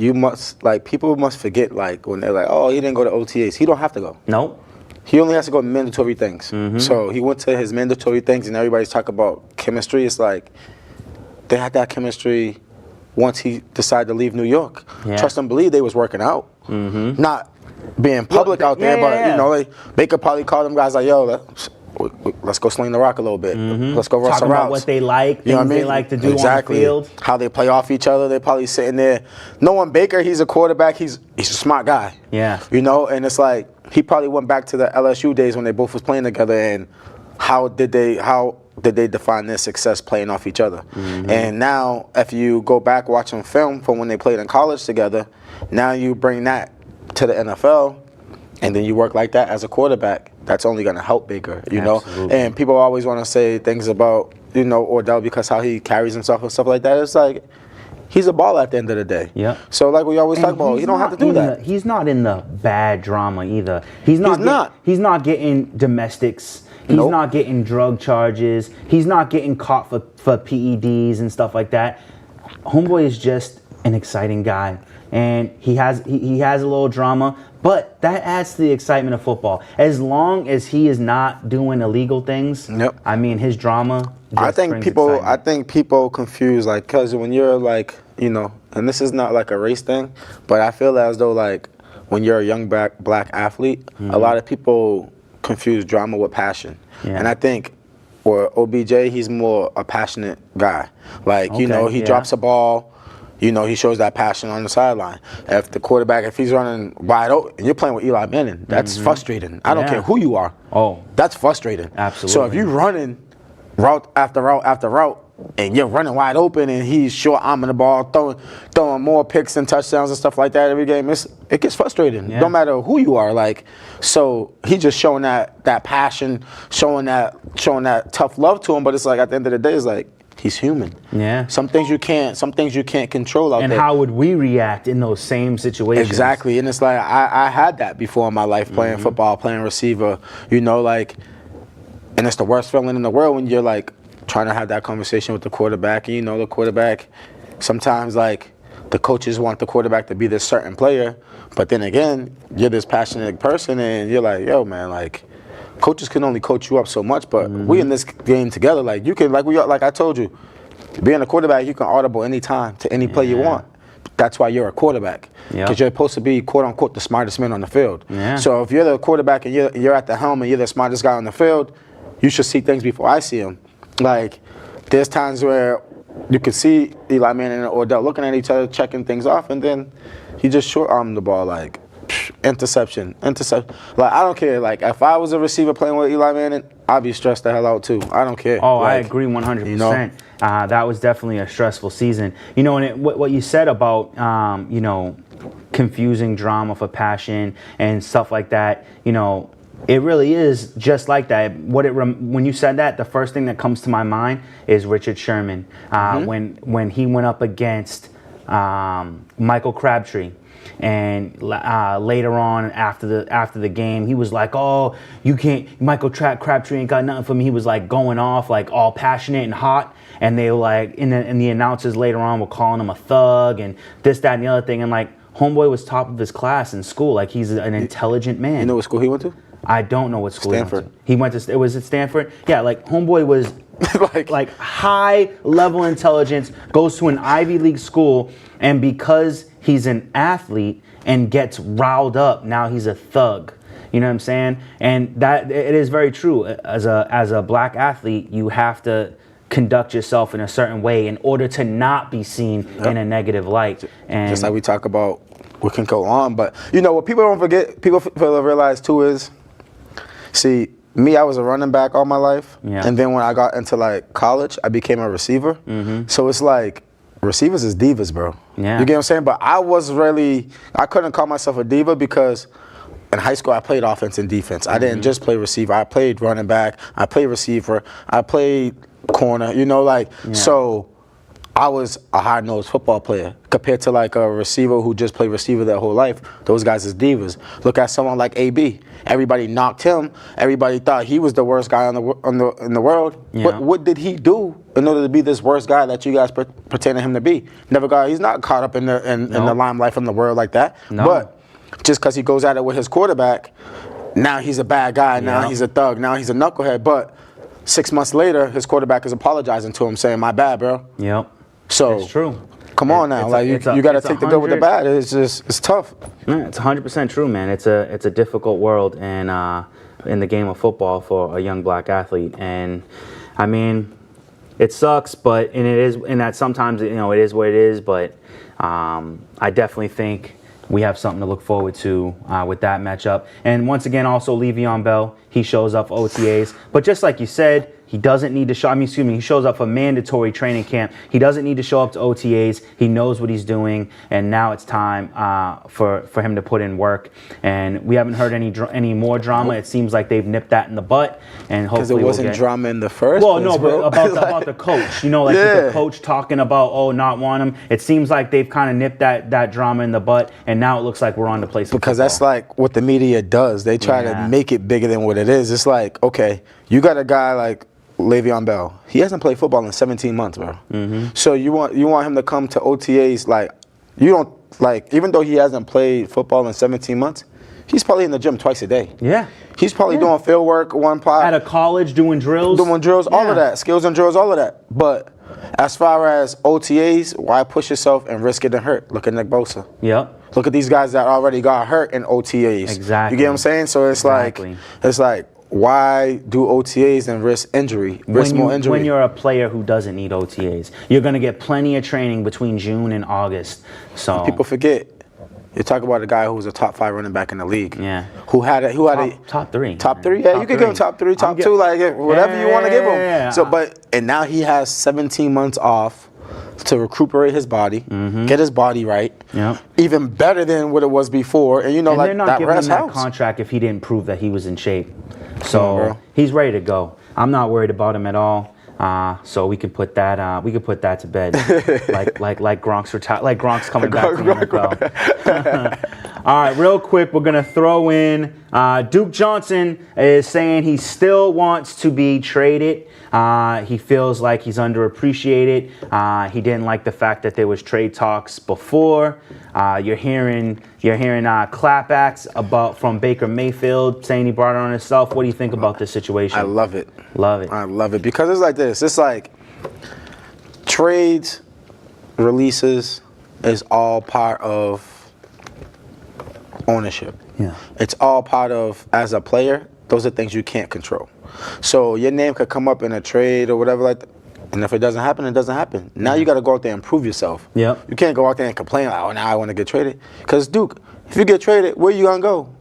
people must forget, when they're like, oh, he didn't go to OTAs. He don't have to go. Nope. He only has to go to mandatory things. So he went to his mandatory things, and everybody's talking about chemistry. It's like they had that chemistry once he decided to leave New York. Yeah. Trust and believe they was working out. Not being public out there, but Baker probably called them guys like, yo, let's go sling the rock a little bit. Let's go run some routes. Talking about what they like, things they like to do on the field. How they play off each other. They're probably sitting there. Knowing Baker, he's a quarterback. He's a smart guy. Yeah. And it's like he probably went back to the LSU days when they both was playing together, and how did they define their success playing off each other. Mm-hmm. And now, if you go back watching film from when they played in college together, now you bring that to the NFL, and then you work like that as a quarterback. That's only going to help Baker, you know? And people always want to say things about, you know, Odell because how he carries himself and stuff like that. It's like, he's a ball at the end of the day. Yeah. So like we always talk about, you don't have to do that. He's not in the bad drama either. He's not getting domestics. He's not getting drug charges. He's not getting caught for PEDs and stuff like that. Homeboy is just an exciting guy. And he has a little drama, but that adds to the excitement of football. As long as he is not doing illegal things, I mean, his drama. I think people confuse, like, because when you're like, you know, and this is not like a race thing, but I feel as though like when you're a young black athlete, a lot of people confuse drama with passion. Yeah. And I think for OBJ, he's more a passionate guy. Like, you know, he drops a ball. You know, he shows that passion on the sideline. If the quarterback, if he's running wide open, and you're playing with Eli Manning, that's frustrating. I don't care who you are. Oh. That's frustrating. Absolutely. So if you're running route after route after route, and you're running wide open, and he's short arming the ball, throwing more picks and touchdowns and stuff like that every game, it gets frustrating. No matter who you are. Like, so he's just showing that passion, showing that tough love to him. But it's like at the end of the day, it's like, he's human. Yeah. Some things you can't control out there. And how would we react in those same situations? Exactly. And it's like I had that before in my life, playing football, playing receiver, you know, like, and it's the worst feeling in the world when you're like trying to have that conversation with the quarterback, and you know the quarterback, sometimes like the coaches want the quarterback to be this certain player, but then again, you're this passionate person and you're like, yo man, like, coaches can only coach you up so much, but we in this game together. Like you can, like I told you, being a quarterback, you can audible anytime to any play you want. That's why you're a quarterback, because you're supposed to be quote unquote the smartest man on the field. So if you're the quarterback and you're at the helm and you're the smartest guy on the field, you should see things before I see them. Like there's times where you can see Eli Manning and Odell looking at each other, checking things off, and then he just short armed the ball like. Interception. Like, I don't care. Like, if I was a receiver playing with Eli Manning, I'd be stressed the hell out, too. I don't care. Oh, like, I agree 100%. You know? That was definitely a stressful season. You know, and what you said about, you know, confusing drama for passion and stuff like that, you know, it really is just like that. When you said that, the first thing that comes to my mind is Richard Sherman. When he went up against Michael Crabtree. And later on, after the game, he was like, "Oh, you can't. Michael Crabtree ain't got nothing for me." He was like going off, like all passionate and hot. And they were like, and the announcers later on were calling him a thug and this, that, and the other thing. And like, homeboy was top of his class in school. Like he's an intelligent man. You know what school he went to? I don't know what school Stanford. He went to. It was at Stanford. Yeah, like homeboy was like high level intelligence, goes to an Ivy League school, and because he's an athlete and gets riled up, now he's a thug. You know what I'm saying? And that it is very true. As a black athlete, you have to conduct yourself in a certain way in order to not be seen in a negative light. And just like we talk about, we can go on, but you know what people don't forget, people fail to realize too is, see, me, I was a running back all my life, and then when I got into like college, I became a receiver. So it's like, receivers is divas, bro. You get what I'm saying? But I couldn't call myself a diva because in high school I played offense and defense. I didn't just play receiver. I played running back. I played receiver. I played corner. You know, like, so I was a hard-nosed football player compared to like a receiver who just played receiver their whole life. Those guys is divas. Look at someone like AB. Everybody knocked him. Everybody thought he was the worst guy in the world. But what did he do in order to be this worst guy that you guys pretended him to be? He's not caught up in the limelight from the world like that. But just because he goes at it with his quarterback, now he's a bad guy. Now he's a thug. Now he's a knucklehead. But 6 months later, his quarterback is apologizing to him, saying, "My bad, bro." So it's true. Come on now, like you got to take the good with the bad. It's tough. It's 100% true, man. It's a difficult world, and in the game of football for a young black athlete. And I mean, it sucks, but that sometimes it is what it is. But I definitely think we have something to look forward to with that matchup. And once again, also Le'Veon Bell, he shows up for OTAs. But just like you said, He doesn't need to show. I mean, excuse me. He shows up for mandatory training camp. He doesn't need to show up to OTAs. He knows what he's doing, and now it's time for him to put in work. And we haven't heard any more drama. It seems like they've nipped that in the butt, and hopefully because it wasn't drama in the first. Well, place, no, bro. but about the coach. You know, like with the coach talking about not want him. It seems like they've kind of nipped that drama in the butt, and now it looks like we're on to play some because football. that's like what the media does. They try to make it bigger than what it is. It's like, okay, you got a guy like Le'Veon Bell. He hasn't played football in 17 months, bro. So you want him to come to OTAs like you don't like, even though he hasn't played football in 17 months, he's probably in the gym twice a day. Yeah. He's probably doing field work one part. At a college doing drills. All of that. Skills and drills, all of that. But as far as OTAs, why push yourself and risk getting hurt? Look at Nick Bosa. Yep. Look at these guys that already got hurt in OTAs. Exactly. You get what I'm saying? So it's like why do OTAs and risk injury? More injury. When you're a player who doesn't need OTAs, you're going to get plenty of training between June and August. So people forget. You talk about a guy who was a top 5 running back in the league. Yeah. Who had top 3. Top 3? Yeah, you could give him top 3, top 2, like whatever you want to give him. Yeah. So, and now he has 17 months off to recuperate his body, get his body right. Yeah. Even better than what it was before. And they're not giving him that contract if he didn't prove that he was in shape. So he's ready to go. I'm not worried about him at all. So we could put that to bed, like Gronk's coming back from the NFL. All right, real quick, we're gonna throw in Duke Johnson is saying he still wants to be traded. He feels like he's underappreciated. He didn't like the fact that there was trade talks before. You're hearing clapbacks from Baker Mayfield saying he brought it on himself. What do you think about this situation? I love it. Love it. I love it because it's like this. It's like trades, releases is all part of ownership. Yeah. It's all part of, as a player, those are things you can't control. So your name could come up in a trade or whatever like that. And if it doesn't happen, it doesn't happen. Now you got to go out there and prove yourself. Yep. You can't go out there and complain, like, oh, now I want to get traded. Because, Duke, if you get traded, where you going to go?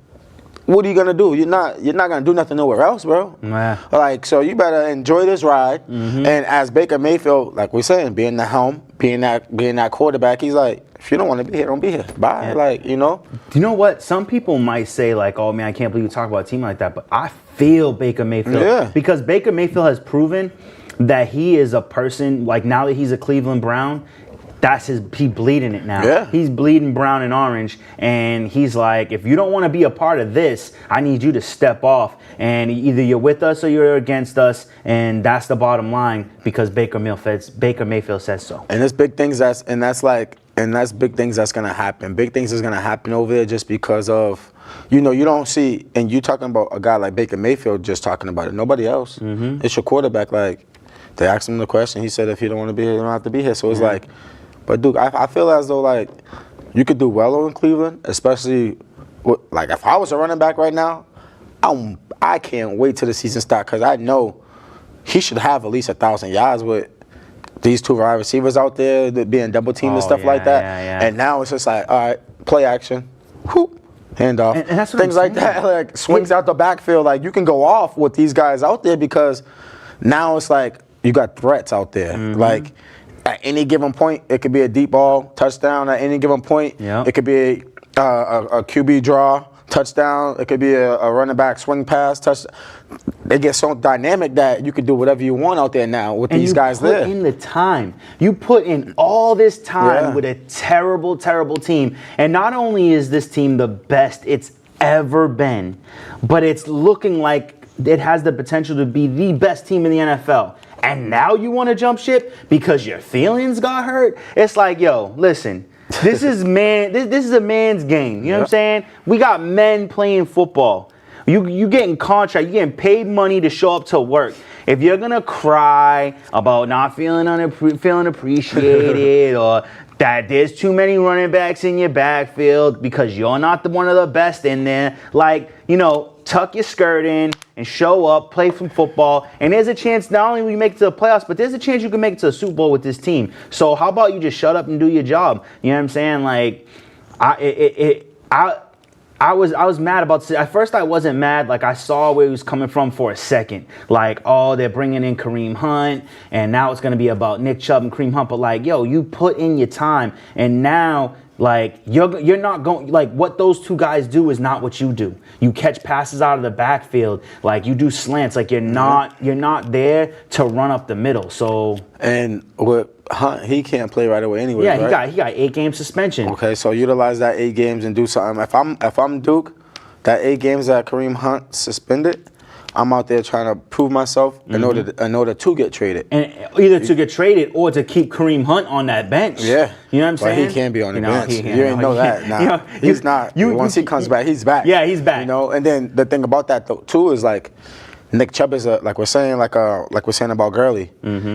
What are you going to do? You're not going to do nothing nowhere else, bro. Nah. Like, so you better enjoy this ride. And as Baker Mayfield, like we're saying, being the helm, being that quarterback, he's like, if you don't want to be here, don't be here. Bye. Yeah. Like, you know? Do you know what? Some people might say, like, oh, man, I can't believe you talk about a team like that. But I feel Baker Mayfield. Yeah. Because Baker Mayfield has proven that he is a person, like, now that he's a Cleveland Brown, he bleeding it now. Yeah. He's bleeding brown and orange, and he's like, if you don't want to be a part of this, I need you to step off, and either you're with us or you're against us, and that's the bottom line because Baker Mayfield says so. And there's big things that's big things that's gonna happen. Big things is gonna happen over there just because of, you don't see, and you talking about a guy like Baker Mayfield just talking about it. Nobody else. It's your quarterback. Like, they asked him the question. He said, if you don't want to be here, you don't have to be here. So it's like, but Duke, I feel as though, like, you could do well in Cleveland, especially, like, if I was a running back right now, I can't wait till the season starts because I know he should have at least 1,000 yards with these 2 wide receivers out there being double teamed and stuff like that. Yeah. And now it's just like, all right, play action, whoop, handoff, and that's what things like that, like swings out the backfield. Like, you can go off with these guys out there because now it's like you got threats out there. Like, at any given point, it could be a deep ball, touchdown. At any given point, it could be a QB draw, touchdown. It could be a running back swing pass, touchdown. They get so dynamic that you can do whatever you want out there now with these guys there. And you put in the time. You put in all this time with a terrible, terrible team. And not only is this team the best it's ever been, but it's looking like it has the potential to be the best team in the NFL. And now you want to jump ship because your feelings got hurt? It's like, yo, listen. This is this is a man's game. You know what I'm saying? We got men playing football. You getting contract, you getting paid money to show up to work. If you're gonna cry about not feeling appreciated or that there's too many running backs in your backfield because you're not one of the best in there, like, tuck your skirt in and show up, play some football, and there's a chance not only we make it to the playoffs, but there's a chance you can make it to the Super Bowl with this team. So how about you just shut up and do your job? You know what I'm saying? Like, I was mad about. At first, I wasn't mad. Like I saw where he was coming from for a second. Like, oh, they're bringing in Kareem Hunt, and now it's gonna be about Nick Chubb and Kareem Hunt. But like, yo, you put in your time, and now like you're not going. Like what those two guys do is not what you do. You catch passes out of the backfield. Like you do slants. Like you're not there to run up the middle. So and with Hunt, he can't play right away anyway. yeah, right? he got 8-game suspension. Okay, so utilize that 8 games and do something. If I'm Duke, that 8 games that Kareem Hunt suspended, I'm out there trying to prove myself in order to get traded. And either to get traded or to keep Kareem Hunt on that bench. Yeah. You know what I'm saying? But he can't be on the bench. You ain't ain't know that. Nah, he's not. Once he comes back, he's back. Yeah, he's back. You know, and then the thing about that though, too is like Nick Chubb is like we're saying about Gurley.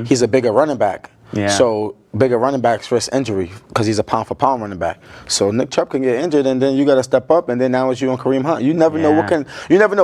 He's a bigger running back. Yeah. So bigger running backs risk injury because he's a pound for pound running back. So Nick Chubb can get injured, and then you got to step up, and then now it's you and Kareem Hunt. You never know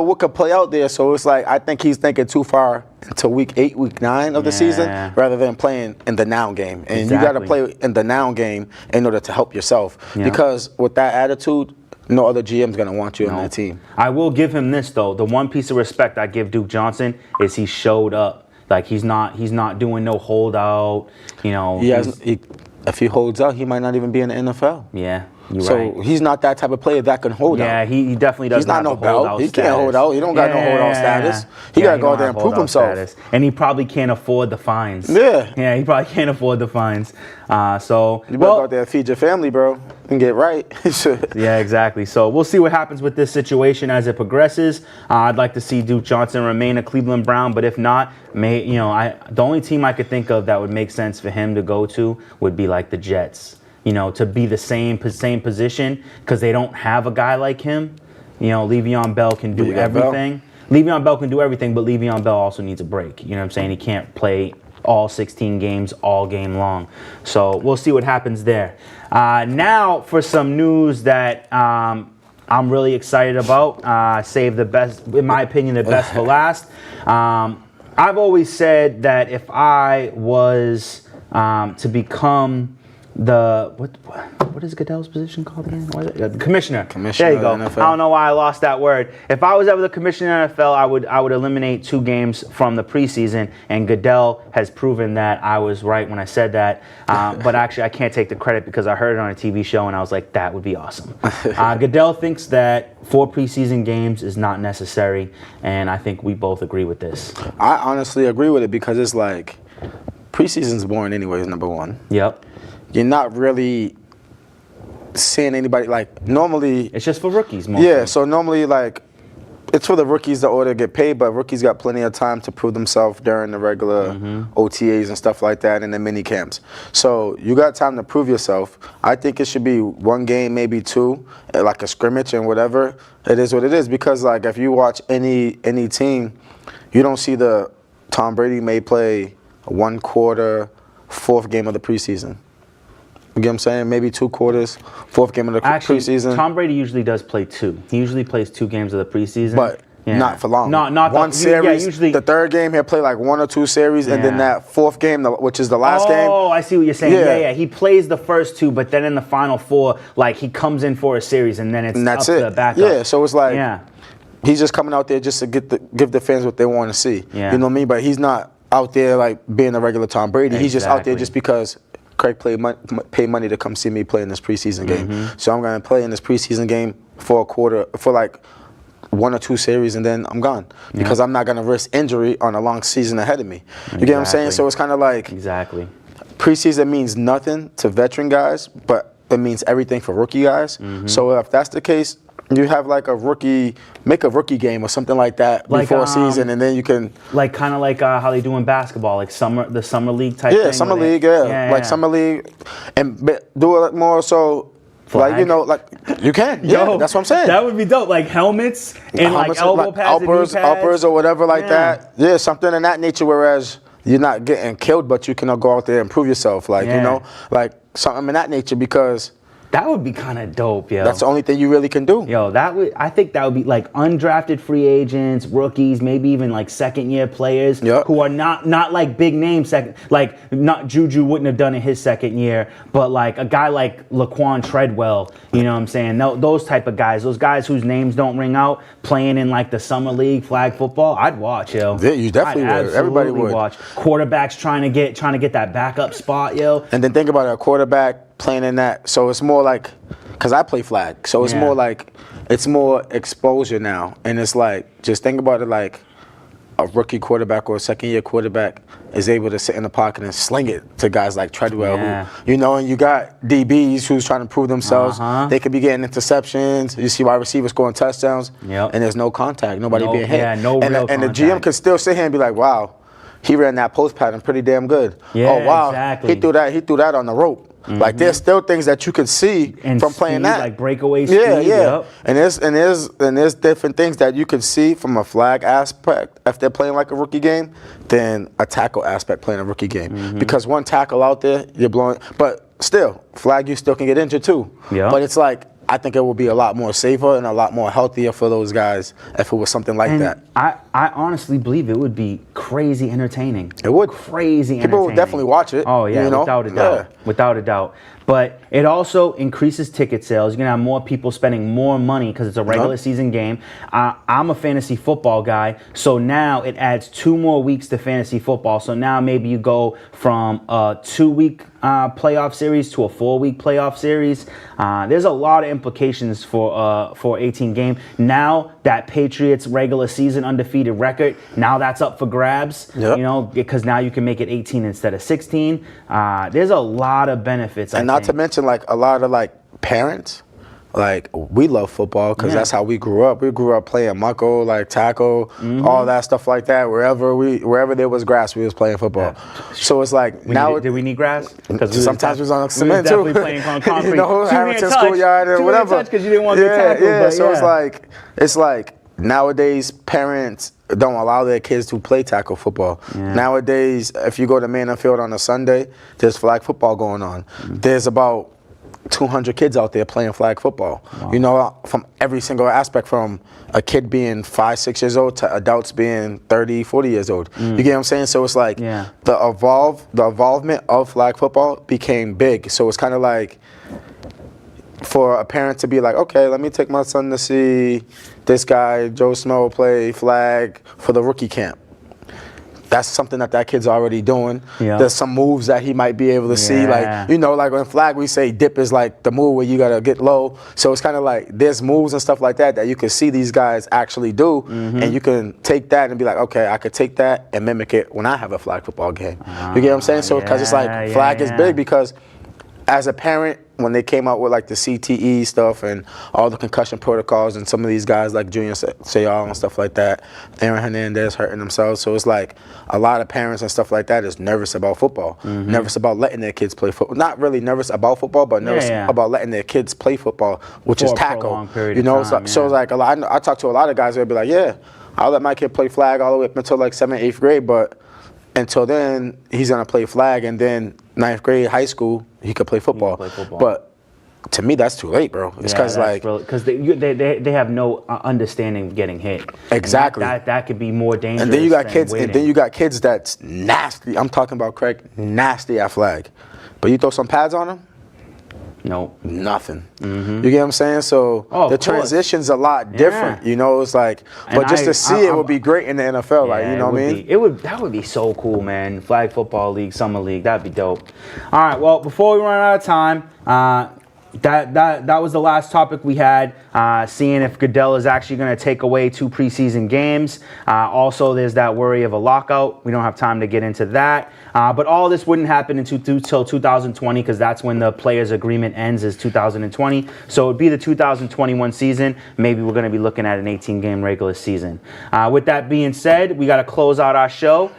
what can play out there. So it's like I think he's thinking too far into week 8, week 9 of the season rather than playing in the now game. And you got to play in the now game in order to help yourself because with that attitude, no other GM's gonna want you on that team. I will give him this though. The one piece of respect I give Duke Johnson is he showed up. Like he's not doing no holdout. You know. If he holds out, he might not even be in the NFL. Yeah. You're so right. he's not that type of player that can hold out. Yeah, he definitely does. He's not no belt. He can't hold out. He don't got no hold out status. He got to go out there and prove himself. Status. And he probably can't afford the fines. Yeah. Yeah, he probably can't afford the fines. So you better go out there and feed your family, bro, and get right. Yeah, exactly. So we'll see what happens with this situation as it progresses. I'd like to see Duke Johnson remain a Cleveland Brown, but if not, the only team I could think of that would make sense for him to go to would be like the Jets. You know, to be the same position because they don't have a guy like him. You know, Le'Veon Bell can do everything. Le'Veon Bell can do everything, but Le'Veon Bell also needs a break. You know what I'm saying? He can't play all 16 games all game long. So we'll see what happens there. Now for some news that I'm really excited about. Save the best, in my opinion, the best for last. I've always said that if I was to become what is Goodell's position called again? What is it? The commissioner. There you go. I don't know why I lost that word. If I was ever the commissioner of the NFL, I would eliminate 2 games from the preseason, and Goodell has proven that I was right when I said that. But actually, I can't take the credit because I heard it on a TV show, and I was like, that would be awesome. Goodell thinks that 4 preseason games is not necessary, and I think we both agree with this. I honestly agree with it because it's like preseason's boring anyways, number one. Yep. You're not really seeing anybody, like, normally... It's just for rookies, mostly. Yeah, so normally, like, it's for the rookies that order to get paid, but rookies got plenty of time to prove themselves during the regular OTAs and stuff like that and the mini camps. So you got time to prove yourself. I think it should be 1 game, maybe 2, like a scrimmage and whatever. It is what it is because, like, if you watch any team, you don't see the Tom Brady may play 1 quarter, 4th game of the preseason. You get what I'm saying? Maybe 2 quarters, 4th game of the preseason. Tom Brady usually does play 2. He usually plays 2 games of the preseason. But not for long. Not 1 series. Yeah, usually the 3rd game he'll play like 1 or 2 series, and then that 4th game, which is the last game. Oh, I see what you're saying. Yeah. He plays the first 2, but then in the final 4, like he comes in for a series, and then it's up to the backup. Yeah, so it's like he's just coming out there just to give the fans what they want to see. Yeah. You know what I mean? But he's not out there like being a regular Tom Brady. Exactly. He's just out there just because Craig pay money to come see me play in this preseason game. So I'm going to play in this preseason game for a quarter, for like 1 or 2 series, and then I'm gone. Because I'm not going to risk injury on a long season ahead of me. You get what I'm saying? So it's kind of like preseason means nothing to veteran guys, but it means everything for rookie guys. So if that's the case, you have like make a rookie game or something like that before season, and then you can kind of like how they do in basketball, like the summer league type thing. Yeah, summer league, like summer league, and do it more so. Flag. Like, you know, like you can. Yeah, that's what I'm saying. That would be dope. Like helmets and like elbow pads, uppers or whatever like that. Yeah, something in that nature. Whereas you're not getting killed, but you can go out there and prove yourself. Like you know, like something in that nature because That would be kind of dope, yo. That's the only thing you really can do. Yo, I think that would be like undrafted free agents, rookies, maybe even like second-year players who are not like big name like not Juju wouldn't have done it his second year, but like a guy like Laquan Treadwell, you know what I'm saying? Those type of guys, those guys whose names don't ring out, playing in like the summer league flag football, I'd watch, yo. Yeah, you definitely would. Everybody would watch. Quarterbacks trying to get that backup spot, yo. And then think about it, a quarterback playing in that. So it's more like, because I play flag, so it's more like, it's more exposure now. And it's like, just think about it like a rookie quarterback or a second-year quarterback is able to sit in the pocket and sling it to guys like Treadwell, who, you know, and you got DBs who's trying to prove themselves. They could be getting interceptions. You see wide receivers scoring touchdowns, and there's no contact, nobody being hit. Yeah, no real contact. And the GM could still sit here and be like, wow, he ran that post pattern pretty damn good. Yeah, oh, wow, exactly. he threw that on the rope. Like there's still things that you could see and from playing that, like breakaway speed. Yeah. And there's different things that you can see from a flag aspect if they're playing like a rookie game, than a tackle aspect playing a rookie game. Because one tackle out there, you're blowing. But still, flag, you still can get injured too. But it's like, I think it would be a lot more safer and a lot more healthier for those guys if it was something like that. I honestly believe it would be crazy entertaining. It would. Crazy entertaining. People would definitely watch it. Oh, yeah, you know? without a doubt. Without a doubt. But it also increases ticket sales. You're going to have more people spending more money because it's a regular season game. I'm a fantasy football guy, so now it adds 2 more weeks to fantasy football. So now maybe you go from a 2-week playoff series to a 4-week playoff series. There's a lot of implications for 18 game. Now that Patriots regular season undefeated record, now that's up for grabs. You know, because now you can make it 18 instead of 16. There's a lot of benefits. And not to mention, like, a lot of like parents, like, we love football because that's how we grew up. We grew up playing mucko, like tackle, all that stuff like that. Wherever there was grass, we was playing football. So it's like did we need grass? Because sometimes we was on cement too. Definitely playing on concrete. You know, Hamilton schoolyard or whatever. Because you didn't want to get tackled. Yeah. So it's like nowadays parents don't allow their kids to play tackle football. Nowadays, if you go to Man Field on a Sunday, there's flag football going on. There's about 200 kids out there playing flag football. You know, from every single aspect, from a kid being 5, 6 years old to adults being 30, 40 years old. You get what I'm saying? So it's like the involvement of flag football became big. So it's kind of like, for a parent to be like, okay, let me take my son to see this guy, Joe Smell, play flag for the rookie camp. That's something that kid's already doing. There's some moves that he might be able to see. Like, you know, like on flag, we say dip is like the move where you got to get low. So it's kind of like there's moves and stuff like that you can see these guys actually do. And you can take that and be like, okay, I could take that and mimic it when I have a flag football game. You get what I'm saying? So because it's like flag is big, because as a parent, when they came out with like the CTE stuff and all the concussion protocols, and some of these guys like Junior Seau and stuff like that, Aaron Hernandez hurting themselves. So it's like a lot of parents and stuff like that is nervous about football, nervous about letting their kids play football. Not really nervous about football, but nervous about letting their kids play football, which is tackle. You know, so it's like I talk to a lot of guys who'll be like, yeah, I'll let my kid play flag all the way up until like 7th, 8th grade, but until then, he's gonna play flag, and then 9th grade, high school, he could play football. But to me, that's too late, bro. It's because they have no understanding of getting hit. Exactly. That could be more dangerous. And then you got kids. Waiting. And then you got kids that's nasty. I'm talking about Craig, nasty at flag. But you throw some pads on them. No. Nothing. You get what I'm saying? So the transition's a lot different. You know, it's like, but just to see it would be great in the NFL. Like, you know what I mean? That would be so cool, man. Flag football league, summer league, that'd be dope. All right. Well, before we run out of time, that was the last topic we had, seeing if Goodell is actually going to take away 2 preseason games. Also, there's that worry of a lockout. We don't have time to get into that. But all this wouldn't happen until 2020, because that's when the players' agreement ends, is 2020. So it would be the 2021 season. Maybe we're going to be looking at an 18-game regular season. With that being said, we got to close out our show.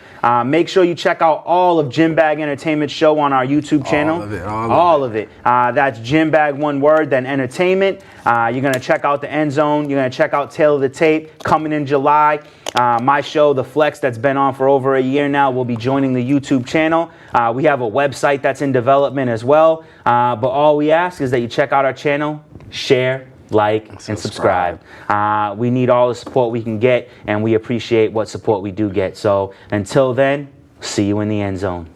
Make sure you check out all of Gym Bag Entertainment Show on our YouTube channel. All of it. That's Gym Bag, one word, then entertainment. You're going to check out the Endzone. You're going to check out Tail of the Tape coming in July. My show, The Flex, that's been on for over a year now, will be joining the YouTube channel. We have a website that's in development as well. But all we ask is that you check out our channel, share, like, and subscribe. We need all the support we can get, and we appreciate what support we do get. So until then, see you in the end zone.